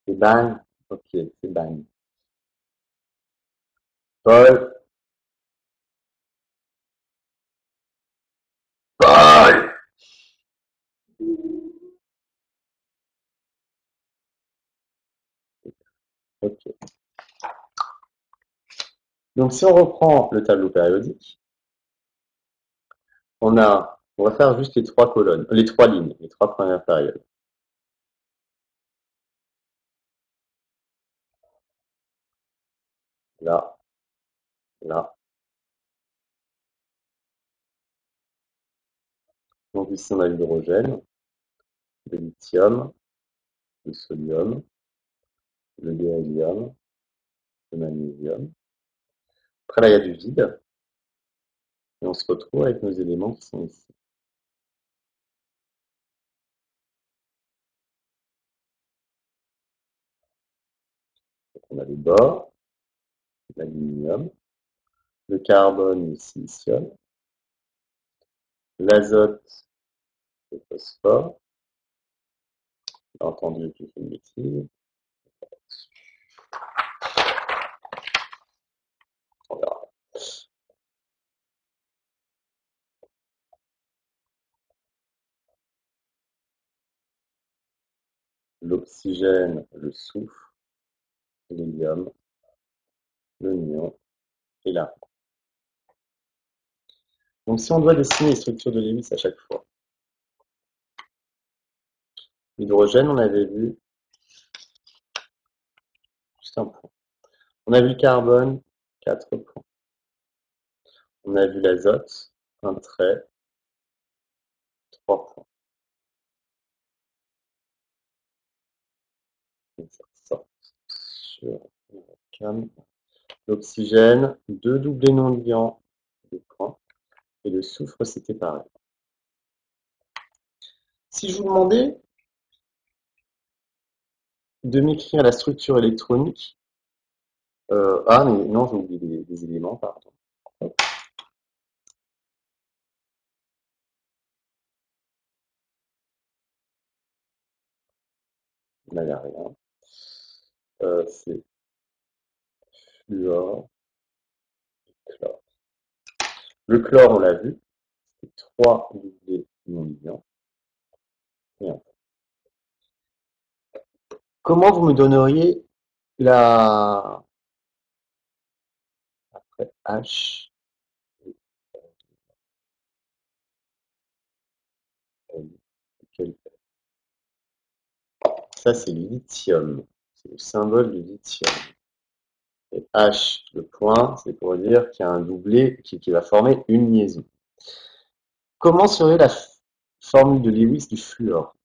C'est bang. Ok, c'est bang. Paul. Paul. Ok. Donc, si on reprend le tableau périodique, on va faire juste les trois colonnes, les trois lignes, les trois premières périodes. Là, là. Donc ici, on a l'hydrogène, le lithium, le sodium, le beryllium, le magnésium. Après, là, il y a du vide. Et on se retrouve avec nos éléments qui sont ici. Donc, on a le bore, l'aluminium, le carbone, le silicium, l'azote, le phosphore. Bien entendu, je fais une bêtise. On verra. L'oxygène, le soufre, l'hélium, le néon et l'argon. Donc si on doit dessiner les structures de Lewis à chaque fois, l'hydrogène, on avait vu juste un point. On a vu le carbone, 4 points. On a vu l'azote, un trait, 3 points. Et ça sort sur la cam. L'oxygène, 2 doublés non liants, 2 points. Et le soufre, c'était pareil. Si je vous demandais de m'écrire la structure électronique, ah mais non, j'ai oublié des éléments, pardon. Là, il n'y a rien. C'est fluor, chlore. Le chlore, on l'a vu, c'est 3 doublés non liants. Et un. Comment vous me donneriez la après H L, ça c'est le lithium, c'est le symbole du lithium. Et H, le point, c'est pour dire qu'il y a un doublé qui va former une liaison. Comment serait la formule de Lewis du fluor?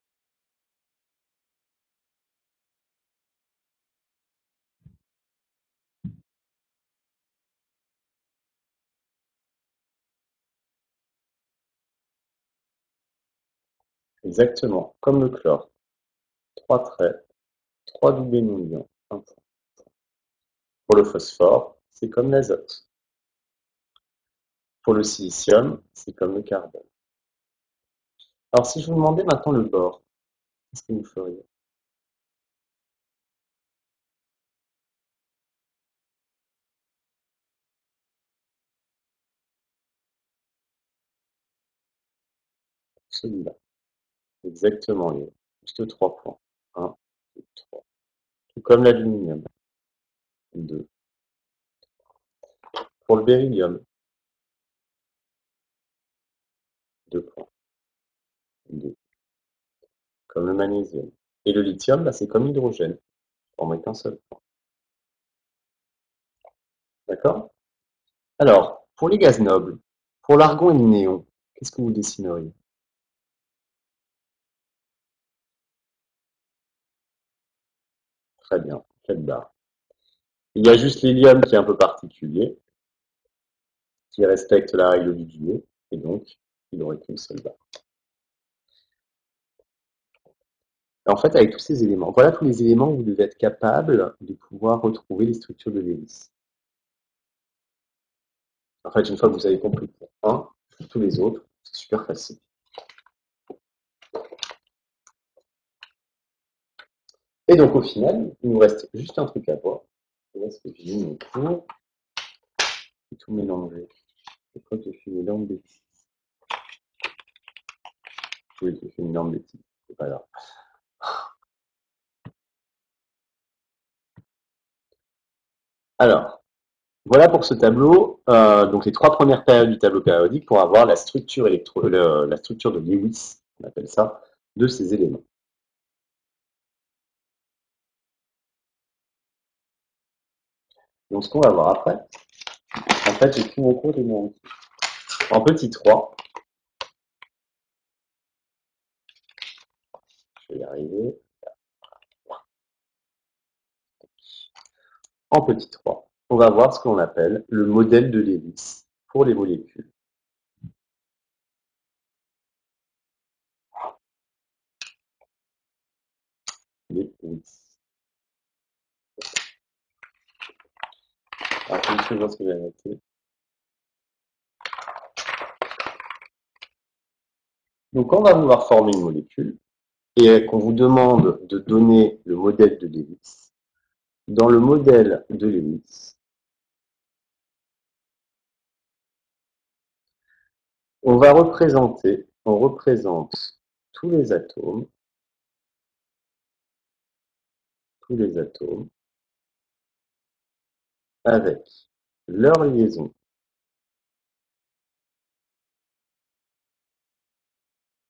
Exactement, comme le chlore. 3 traits, 3 doublés non liants, un point. Pour le phosphore, c'est comme l'azote. Pour le silicium, c'est comme le carbone. Alors si je vous demandais maintenant le bore, qu'est-ce que vous feriez? Celui-là. Exactement, Léo. Juste 3 points. Un, 2, 3. Tout comme l'aluminium. 2. Pour le beryllium, 2 points. 2. Comme le magnésium. Et le lithium, bah, c'est comme l'hydrogène. On met qu'un seul point. D'accord? Alors, pour les gaz nobles, pour l'argon et le néon, qu'est-ce que vous dessineriez? Très bien, 4 barres. Il y a juste l'hélium qui est un peu particulier, qui respecte la règle du duo, et donc il n'aurait qu'une seule barre. En fait, avec tous ces éléments, voilà tous les éléments où vous devez être capable de pouvoir retrouver les structures de Lewis. En fait, une fois que vous avez compris pour un, tous les autres, c'est super facile. Et donc au final, il nous reste juste un truc à voir. Où est-ce que j'ai mis mon cours? J'ai tout mélangé. Je crois que j'ai fait une énorme bêtise. Oui, j'ai fait une énorme bêtise. C'est pas grave. Alors, voilà pour ce tableau. Donc les trois premières périodes du tableau périodique pour avoir la structure la structure de Lewis, on appelle ça, de ces éléments. Donc ce qu'on va voir après, en fait, j'ai pris mon cours en petit 3. Je vais y arriver. En petit 3, on va voir ce qu'on appelle le modèle de Lewis pour les molécules. Lewis. Alors, je vais ce que j'ai noté. Donc, quand on va vouloir former une molécule et qu'on vous demande de donner le modèle de Lewis, dans le modèle de Lewis, on représente tous les atomes avec leur liaison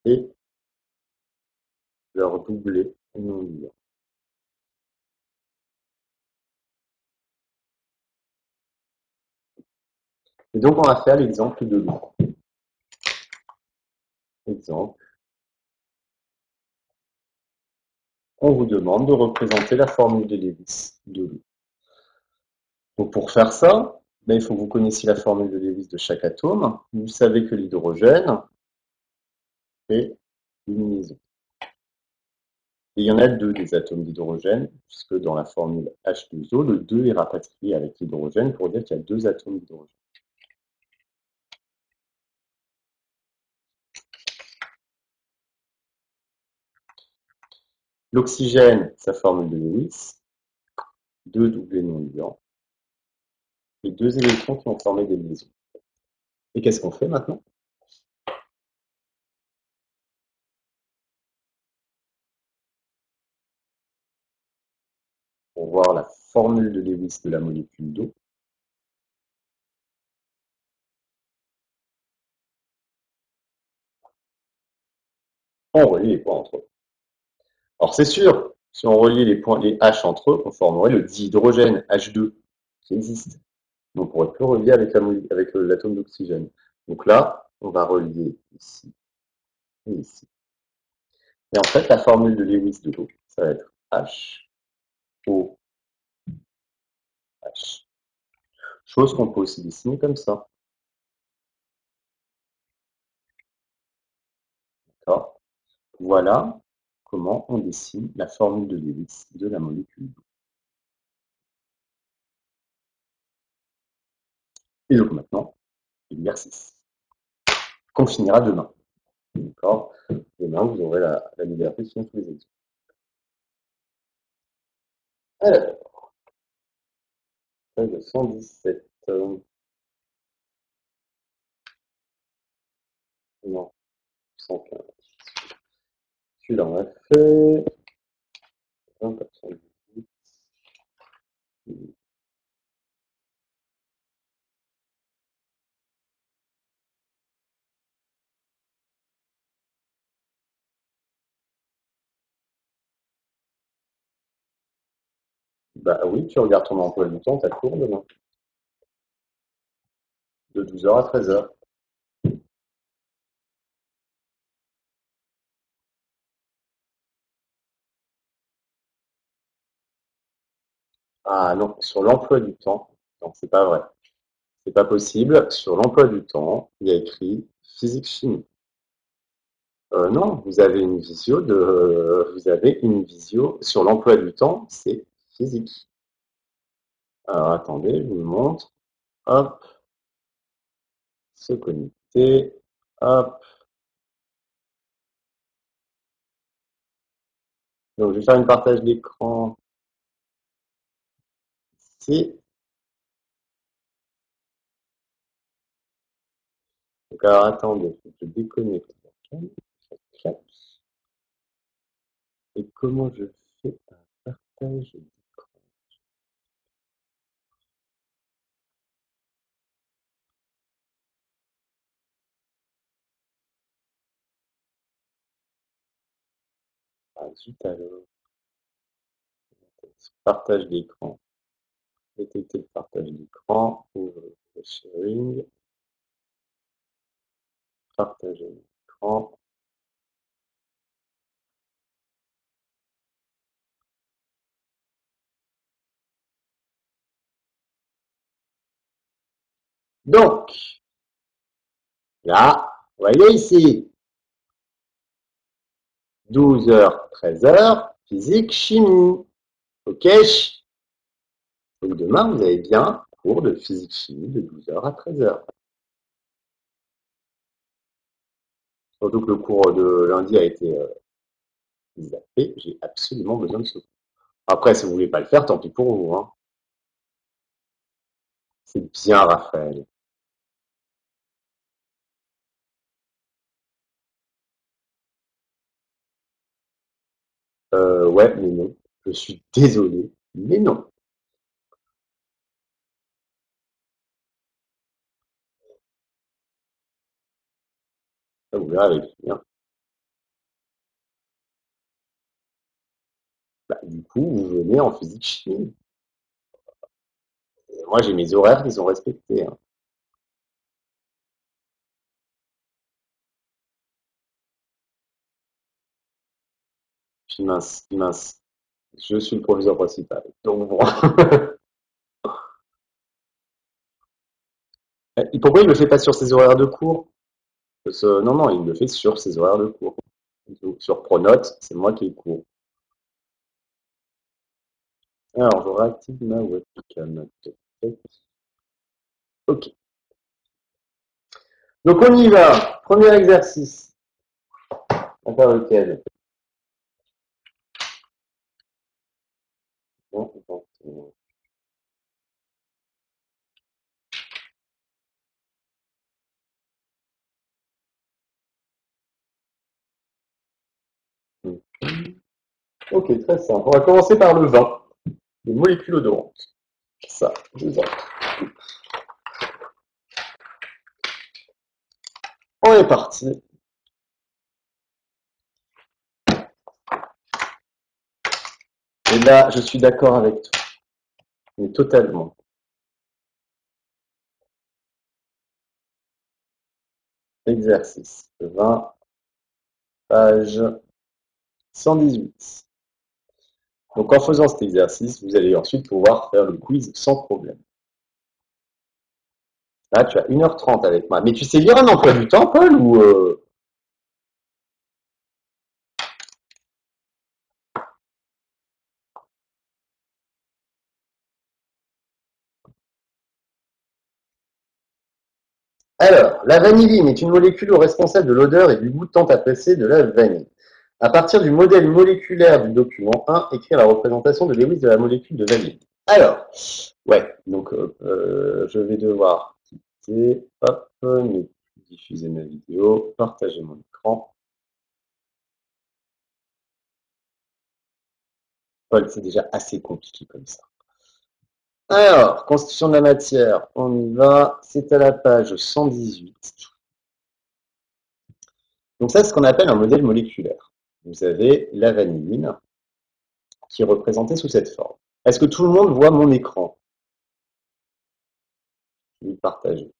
et leur doublet non liant. Et donc, on va faire l'exemple de l'eau. Exemple, on vous demande de représenter la formule de Lewis de l'eau. Donc pour faire ça, il faut que vous connaissiez la formule de Lewis de chaque atome. Vous savez que l'hydrogène est une liaison. Et il y en a deux des atomes d'hydrogène, puisque dans la formule H2O, le 2 est rapatrié avec l'hydrogène pour dire qu'il y a deux atomes d'hydrogène. L'oxygène, sa formule de Lewis, deux doublés non liants, et deux électrons qui ont formé des liaisons. Et qu'est-ce qu'on fait maintenant? Pour voir la formule de Lewis de la molécule d'eau, on relie les points entre eux. Alors c'est sûr, si on relie les H entre eux, on formerait le dihydrogène H2 qui existe. Mais on pourrait plus relier avec l'atome d'oxygène. Donc là, on va relier ici et ici. Et en fait, la formule de Lewis de l'eau, ça va être H, O, H. Chose qu'on peut aussi dessiner comme ça. D'accord? Voilà comment on dessine la formule de Lewis de la molécule d'eau. Et donc maintenant, l'exercice qu'on finira demain. D'accord? Demain, vous aurez la liberté de finir tous les exercices. Alors, page 117. Non, 115. Celui-là, on l'a fait. 198. Bah oui, tu regardes ton emploi du temps, t'as cours demain. De 12h à 13h. Ah non, sur l'emploi du temps, non, c'est pas vrai. C'est pas possible. Sur l'emploi du temps, il y a écrit physique-chimie. Non, vous avez une visio sur l'emploi du temps, c'est physique. Alors attendez, je vous montre. Hop, se connecter. Hop, Donc, je vais faire une partage d'écran ici. Donc, alors, attendez, il faut que je déconnecte la cam. Clac. Et comment je fais un partage d'écran? Ah, zut alors. Partage d'écran. Détecter le partage d'écran. Ouvre le sharing. Partager l'écran. Donc, là, vous voyez ici, 12h, 13h, physique, chimie. OK? Donc demain, vous avez bien cours de physique-chimie de 12h à 13h. Surtout que le cours de lundi a été zappé, j'ai absolument besoin de ce cours. Après, si vous ne voulez pas le faire, tant pis pour vous. Hein. C'est bien, Raphaël. Ouais, mais non. Je suis désolé, mais non. Ça, vous verrez avec lui. Hein. Bah, du coup, vous venez en physique-chimie. Moi, j'ai mes horaires qui sont respectés. Hein. Puis mince, mince. Je suis le professeur principal. Donc bon. Et pourquoi il ne le fait pas sur ses horaires de cours? Non, non, il le fait sur ses horaires de cours. Sur Pronote, c'est moi qui ai cours. Alors, je réactive ma webcam. Ok. Donc, on y va. Premier exercice. On va lequel? Bon, ok, très simple. On va commencer par le vin. Les molécules odorantes. Ça, deux autres. On est parti. Et là, je suis d'accord avec toi. Mais totalement. Exercice 20, page 118. Donc en faisant cet exercice, vous allez ensuite pouvoir faire le quiz sans problème. Là, tu as 1h30 avec moi. Mais tu sais lire un emploi du temps, Paul, ou Alors, la vanilline est une molécule responsable de l'odeur et du goût tant apprécié de la vanille. À partir du modèle moléculaire du document 1, écrire la représentation de Lewis de la molécule de vanille. Alors, ouais, donc je vais devoir quitter, hop, diffuser ma vidéo, partager mon écran. Paul, c'est déjà assez compliqué comme ça. Alors, constitution de la matière, on y va, c'est à la page 118. Donc ça, c'est ce qu'on appelle un modèle moléculaire. Vous avez la vanilline qui est représentée sous cette forme. Est-ce que tout le monde voit mon écran? Je vais le partager.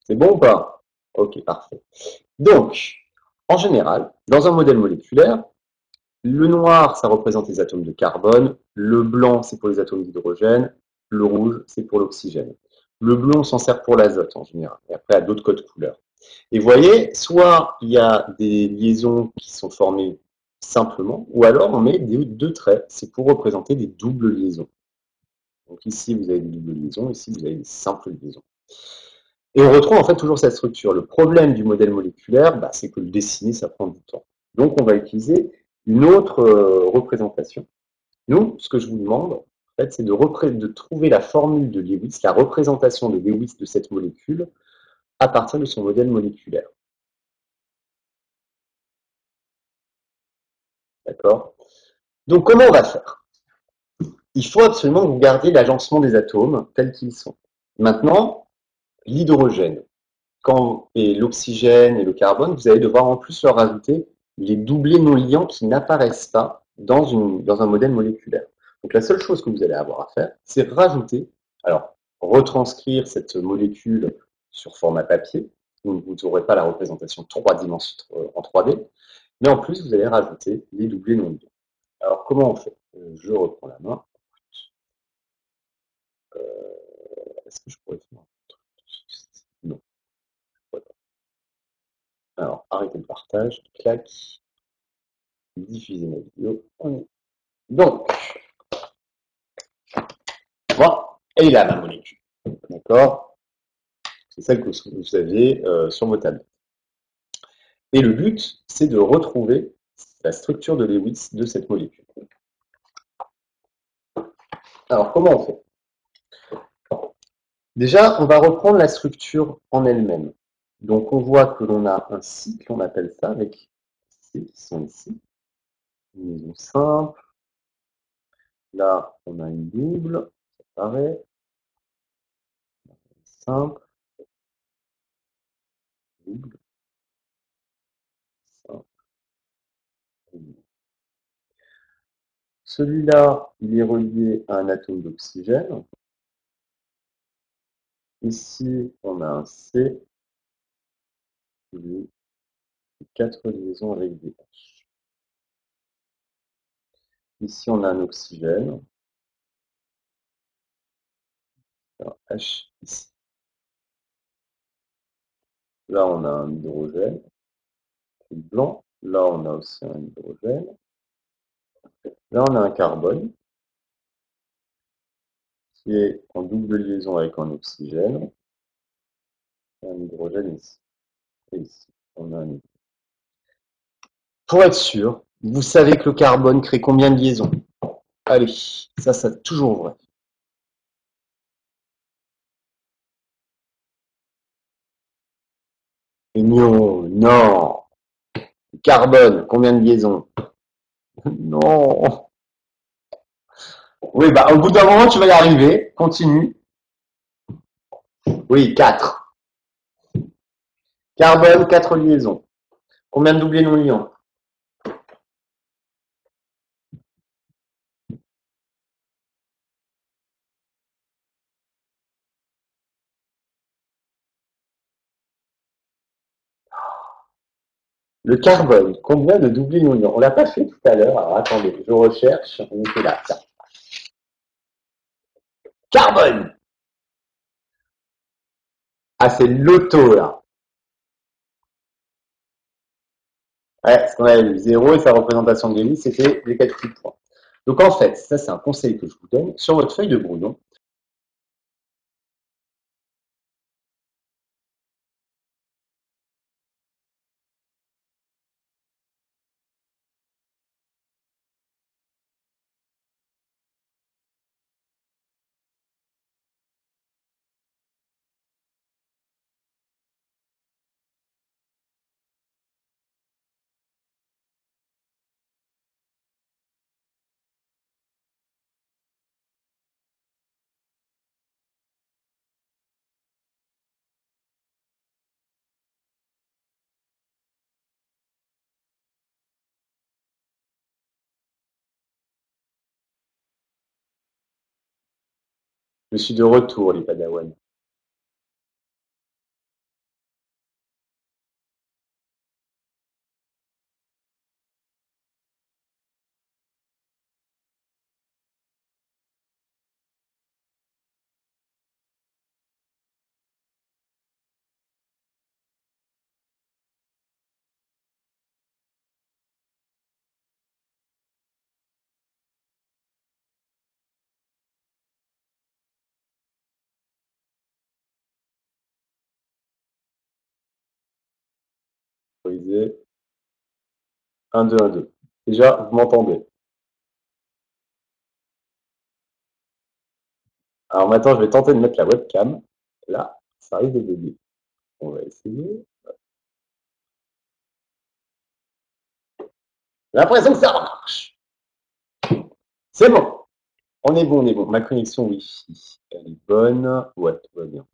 C'est bon ou pas? Ok, parfait. Donc, en général, dans un modèle moléculaire, le noir, ça représente les atomes de carbone, le blanc, c'est pour les atomes d'hydrogène, le rouge, c'est pour l'oxygène. Le bleu, on s'en sert pour l'azote en général, et après, il y a d'autres codes couleurs. Et vous voyez, soit il y a des liaisons qui sont formées simplement, ou alors on met deux traits, c'est pour représenter des doubles liaisons. Donc ici, vous avez des doubles liaisons, ici, vous avez des simples liaisons. Et on retrouve en fait toujours cette structure. Le problème du modèle moléculaire, c'est que le dessiner, ça prend du temps. Donc, on va utiliser une autre représentation. Nous, ce que je vous demande, en fait, c'est de trouver la formule de Lewis, la représentation de Lewis de cette molécule à partir de son modèle moléculaire. D'accord? Donc, comment on va faire? Il faut absolument que vous gardiez l'agencement des atomes tels qu'ils sont. Maintenant, l'hydrogène et l'oxygène et le carbone, vous allez devoir en plus leur ajouter les doublés non liants qui n'apparaissent pas dans un modèle moléculaire. Donc la seule chose que vous allez avoir à faire, c'est rajouter, alors retranscrire cette molécule sur format papier, donc vous n'aurez pas la représentation 3 dimensions en 3D, mais en plus vous allez rajouter les doublés non liants. Alors comment on fait? Je reprends la main. Est-ce que je pourrais faire un truc? Non. Voilà. Alors, arrêtez le partage, clac, diffuser ma vidéo. Donc, voilà, elle est là, ma molécule. D'accord? C'est celle que vous avez sur vos tablettes. Et le but, c'est de retrouver la structure de Lewis de cette molécule. Alors, comment on fait? Déjà, on va reprendre la structure en elle-même. Donc, on voit que l'on a un cycle, on appelle ça, avec C qui sont ici. Une liaison simple. Là, on a une double, ça paraît. Simple, double, simple, double. Celui-là, il est relié à un atome d'oxygène. Ici, on a un C, et 4 liaisons avec des H. Ici, on a un oxygène, un H ici. Là, on a un hydrogène, qui est blanc. Là, on a aussi un hydrogène. Là, on a un carbone, qui est en double liaison avec un oxygène. Et un hydrogène ici. Et ici, on a un hydrogène. Pour être sûr, vous savez que le carbone crée combien de liaisons? Allez, ça c'est toujours vrai. Non, non. Carbone, combien de liaisons? Non. Oui, bah au bout d'un moment, tu vas y arriver. Continue. Oui, 4. Carbone, 4 liaisons. Combien de doublés non liants? Le carbone, combien de doublés non liants? On l'a pas fait tout à l'heure. Alors attendez, je recherche. On était là. Tiens. Carbone. Ah, c'est l'auto là. Ouais, ce qu'on avait vu. 0 et sa représentation de Lewis, c'était les 4 petits points. Donc en fait, ça c'est un conseil que je vous donne. Sur votre feuille de brouillon, je suis de retour, les Padawan. Autorisé. 1, 2, 1, 2. Déjà, vous m'entendez. Alors maintenant, je vais tenter de mettre la webcam. Là, ça arrive de bugger. On va essayer. J'ai l'impression que ça marche. C'est bon. On est bon, on est bon. Ma connexion Wi-Fi, elle est bonne. Ouais, tout va bien.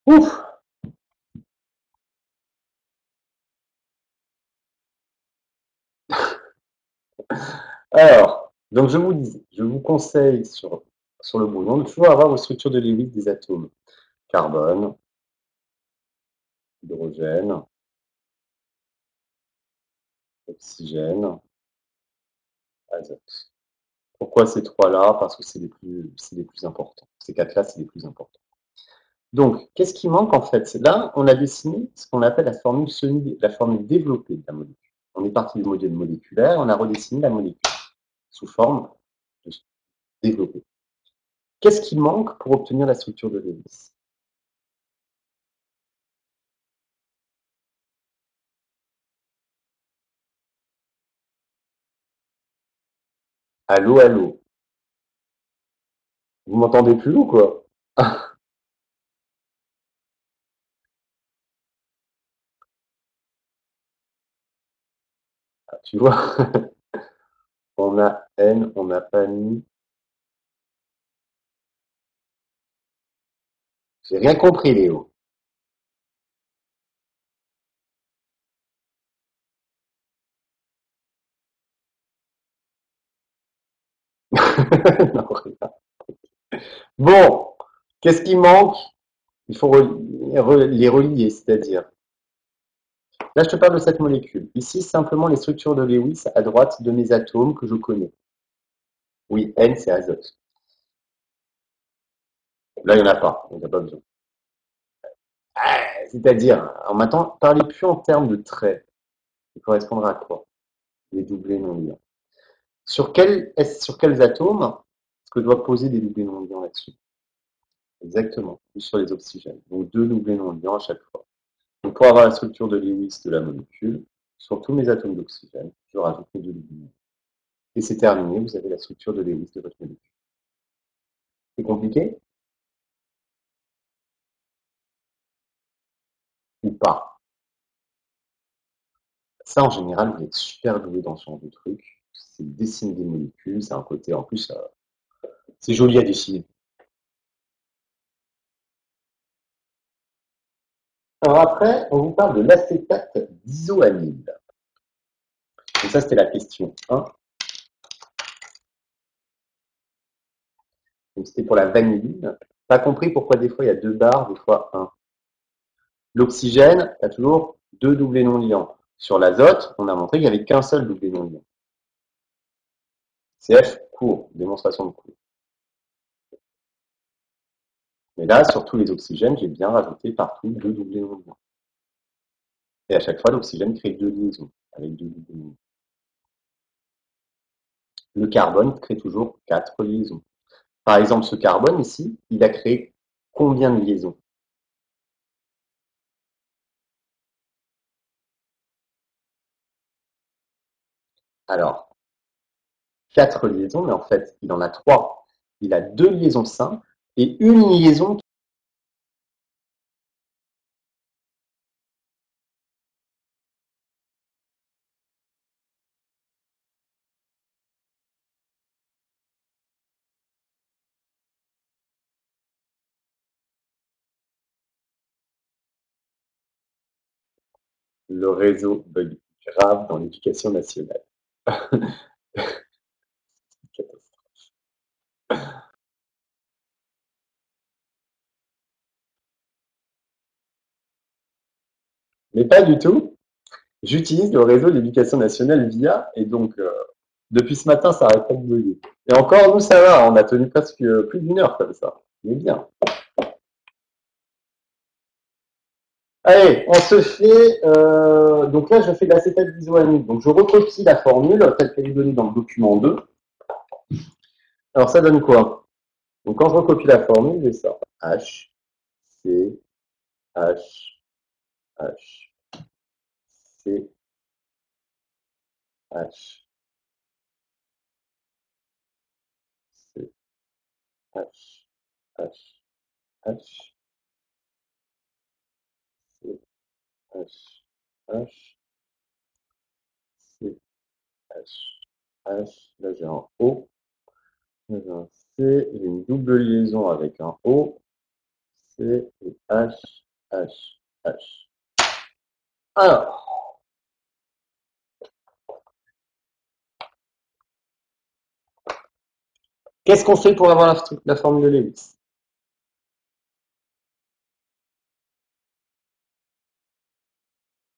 Ouf. Alors, donc je vous dis, je vous conseille sur le brouillon de toujours avoir vos structures de Lewis des atomes. Carbone, hydrogène, oxygène, azote. Pourquoi ces trois-là? Parce que c'est les plus importants. Ces quatre-là, c'est les plus importants. Donc, qu'est-ce qui manque en fait? Là, on a dessiné ce qu'on appelle la formule développée de la molécule. On est parti du modèle moléculaire, on a redessiné la molécule sous forme de développée. Qu'est-ce qui manque pour obtenir la structure de Lewis? Allô, allô? Vous m'entendez plus ou quoi? Tu vois, on a N, on n'a pas mis. J'ai rien compris, Léo. Non, rien. Bon, qu'est-ce qui manque? Il faut les relier, c'est-à-dire. Là, je te parle de cette molécule. Ici, simplement les structures de Lewis à droite de mes atomes que je connais. Oui, N, c'est azote. Là, il n'y en a pas. On n'a pas besoin. C'est-à-dire, alors maintenant, parlez plus en termes de traits. Il correspondra à quoi? Les doublés non liants. Sur quels atomes est-ce que je dois poser des doublés non liants là-dessus? Exactement, plus sur les oxygènes. Donc deux doublés non liants à chaque fois. Donc pour avoir la structure de Lewis de la molécule, sur tous mes atomes d'oxygène, je rajoute mes deux doublés non liants. Et c'est terminé, vous avez la structure de Lewis de votre molécule. C'est compliqué ou pas? Ça, en général, vous êtes super doué dans ce genre de truc. C'est dessiner des molécules, c'est un côté, en plus, c'est joli à dessiner. Alors après, on vous parle de l'acétate d'isoamide. Donc ça, c'était la question 1. Donc c'était pour la vanilline. Pas compris pourquoi des fois il y a deux barres, des fois un. L'oxygène, il y a toujours deux doublés non liants. Sur l'azote, on a montré qu'il n'y avait qu'un seul doublé non liant. CF court, démonstration de cours. Mais là, sur tous les oxygènes, j'ai bien rajouté partout deux doublés non liants. Et à chaque fois, l'oxygène crée deux liaisons avec deux doublés non liants. Le carbone crée toujours quatre liaisons. Par exemple, ce carbone ici, il a créé combien de liaisons? Alors, quatre liaisons, mais en fait, il en a trois. Il a deux liaisons simples et une liaison. Le réseau bug grave dans l'éducation nationale. Mais pas du tout. J'utilise le réseau de l'éducation nationale via, et donc depuis ce matin, ça arrête pas de bugger. Et encore, nous, ça va, on a tenu presque plus d'une heure comme ça. Mais bien. Allez, on se fait. Donc là, je fais de l'acétate d'isoamide. Donc je recopie la formule telle qu'elle est donnée dans le document 2. Alors ça donne quoi? Donc quand je recopie la formule, j'ai ça. H, C, H, H, C, H, C, H, H, H, C, H, H, C, H, H. Là, j'ai un O. Là, j'ai un C. J'ai une double liaison avec un O. C et H, H, H. Alors, qu'est-ce qu'on fait pour avoir la formule de Lewis?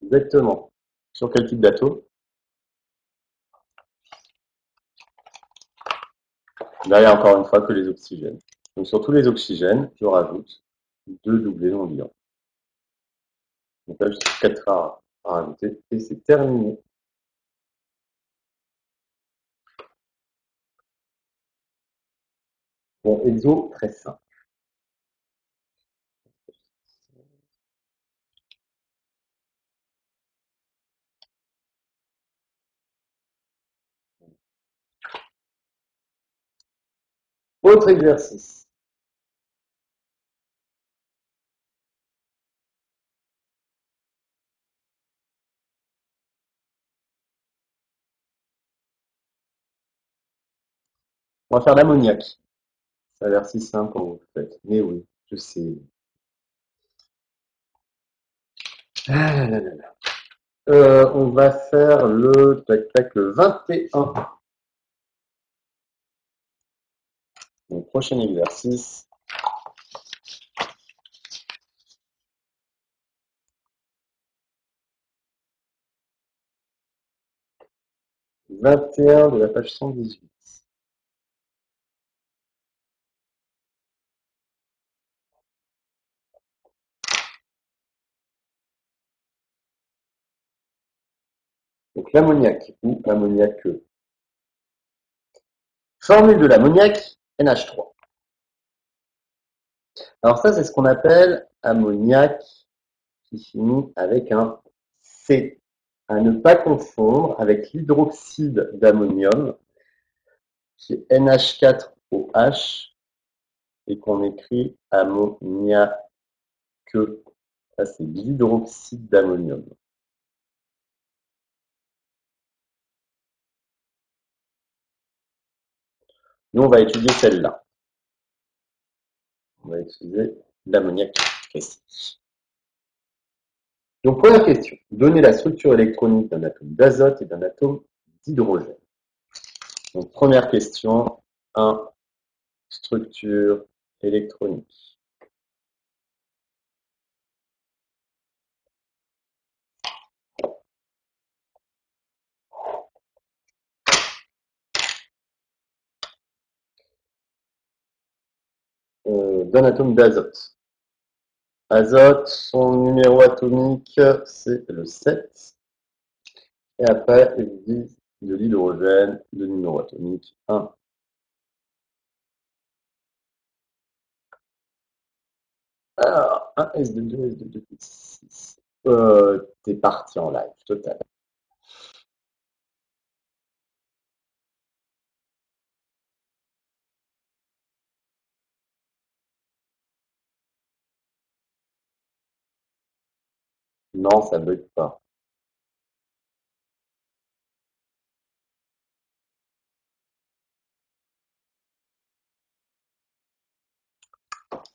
Exactement. Sur quel type d'atome? Derrière, encore une fois, que les oxygènes. Donc, sur tous les oxygènes, je rajoute deux doublés non liants. Donc là, j'ai 4 à rajouter et c'est terminé. Bon, exo, très simple. Autre exercice. On va faire l'ammoniac. Ça a l'air si simple quand vous le faites. Mais oui, je sais. Ah là là là. On va faire le tac tac le 21. Donc, prochain exercice. 21 de la page 118. Donc l'ammoniac ou ammoniaqueux. Formule de l'ammoniac, NH3. Alors ça, c'est ce qu'on appelle ammoniac qui finit avec un C. À ne pas confondre avec l'hydroxyde d'ammonium qui est NH4OH et qu'on écrit ammoniaqueux. Ça, c'est l'hydroxyde d'ammonium. Nous, on va étudier celle-là. On va utiliser l'ammoniac classique. Donc, première question. Donnez la structure électronique d'un atome d'azote et d'un atome d'hydrogène. Donc, première question, 1. Structure électronique. D'un atome d'azote. Azote, son numéro atomique, c'est le 7. Et après, il dit de l'hydrogène, le numéro atomique 1. Alors, 1 S2, 2 S2, 2 S6. T'es parti en live, total. Non, ça bug pas.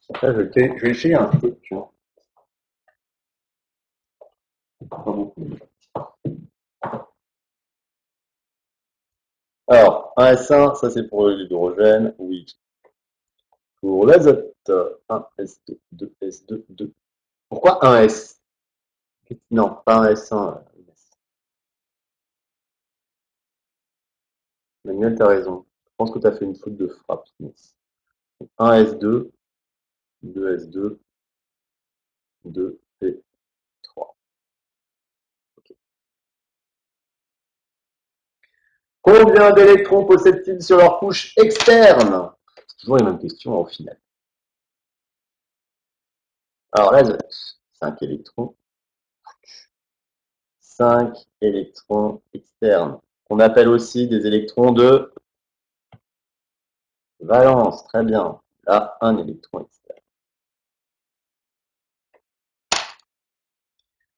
Après, je vais essayer un truc, tu vois. Pas beaucoup. Alors, 1 S1, ça c'est pour l'hydrogène, oui. Pour l'azote, 1 S2, 2 S2, 2. Pourquoi 1 S? Non, pas un S1. Manuel, t'as raison. Je pense que tu as fait une faute de frappe. 1 S2, 2 S2, 2 et 3. Okay. Combien d'électrons possèdent-ils sur leur couche externe? C'est toujours les mêmes questions au final. Alors l'azote, 5 électrons. 5 électrons externes. On appelle aussi des électrons de valence. Très bien. Là, un électron externe.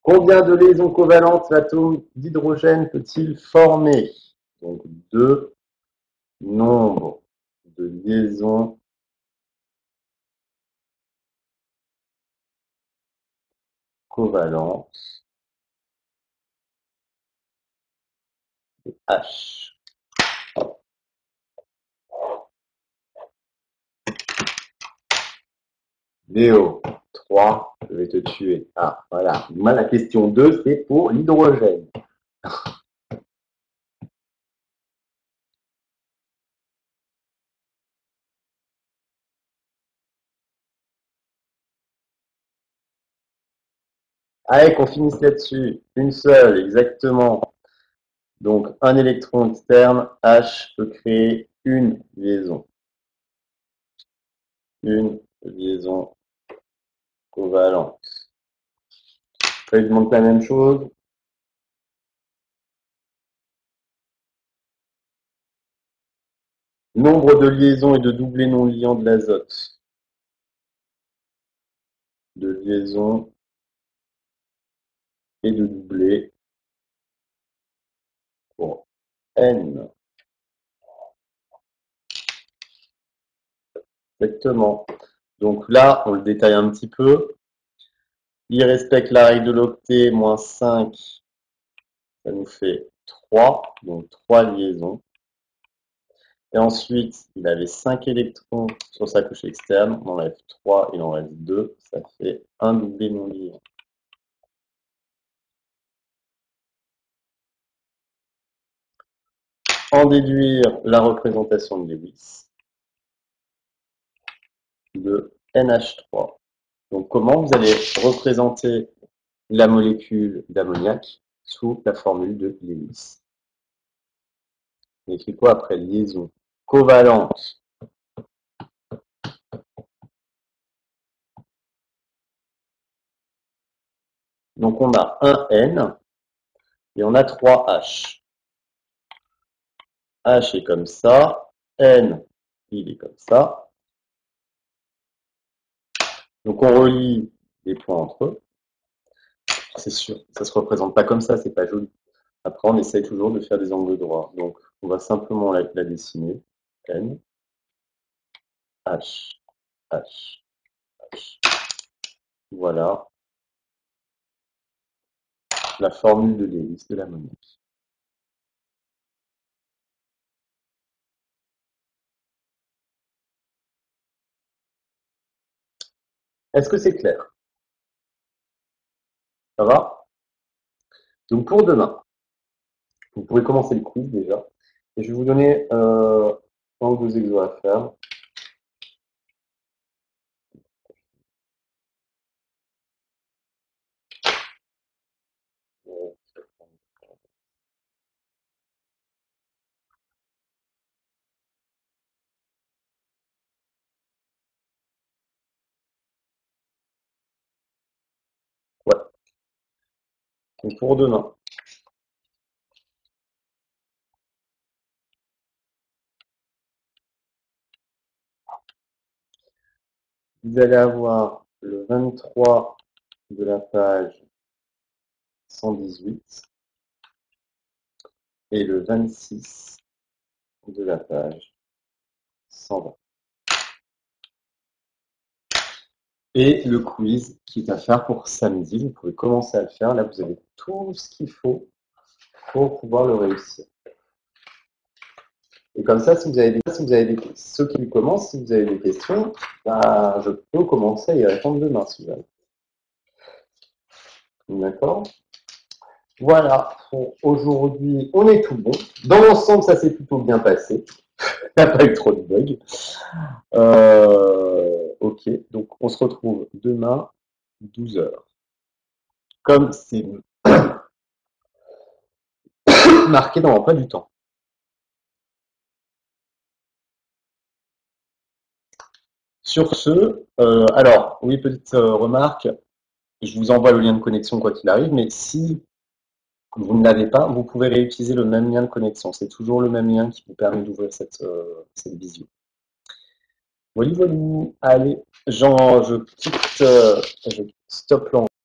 Combien de liaisons covalentes l'atome d'hydrogène peut-il former? Donc, deux nombres de liaisons covalentes de H. Léo, 3, je vais te tuer. Ah, voilà. Moi, la question 2, c'est pour l'hydrogène. Allez, qu'on finisse là-dessus. Une seule, exactement. Donc, un électron externe, H peut créer une liaison. Une liaison covalente. Après, il demande la même chose. Nombre de liaisons et de doublés non liants de l'azote. De liaisons et de doublés pour N. Exactement. Donc là, on le détaille un petit peu. Il respecte la règle de l'octet, moins 5, ça nous fait 3, donc 3 liaisons. Et ensuite, il avait 5 électrons sur sa couche externe, on enlève 3, il en reste 2, ça fait un doublé non lié. En déduire la représentation de Lewis de NH3. Donc comment vous allez représenter la molécule d'ammoniac sous la formule de Lewis? On écrit quoi après liaison covalente? Donc on a un N et on a 3 H. H est comme ça, N, il est comme ça. Donc on relie les points entre eux. C'est sûr, ça ne se représente pas comme ça, c'est pas joli. Après, on essaye toujours de faire des angles droits. Donc on va simplement la dessiner. N, H, H, H. Voilà la formule de Lewis de l'ammoniac. Est-ce que c'est clair? Ça va? Donc pour demain, vous pourrez commencer le quiz déjà. Et je vais vous donner un ou deux exos à faire. Ouais. Donc pour demain, vous allez avoir le 23 de la page 118 et le 26 de la page 120. Et le quiz qui est à faire pour samedi, vous pouvez commencer à le faire. Là, vous avez tout ce qu'il faut pour pouvoir le réussir. Et comme ça, si vous avez ceux qui commencent, si vous avez des questions, bah, je peux commencer à y répondre demain, si vous avez. D'accord? Voilà, pour aujourd'hui, on est tout bon. Dans l'ensemble, ça s'est plutôt bien passé. Il n'y a pas eu trop de bugs. Ok, donc on se retrouve demain, 12 heures. Comme c'est marqué dans l'emploi du temps. Sur ce, alors, oui, petite remarque, je vous envoie le lien de connexion quoi qu'il arrive, mais si vous ne l'avez pas, vous pouvez réutiliser le même lien de connexion. C'est toujours le même lien qui vous permet d'ouvrir cette visio. Voilà, voilà. Allez, Jean, je quitte, je stoppe l'enregistrement.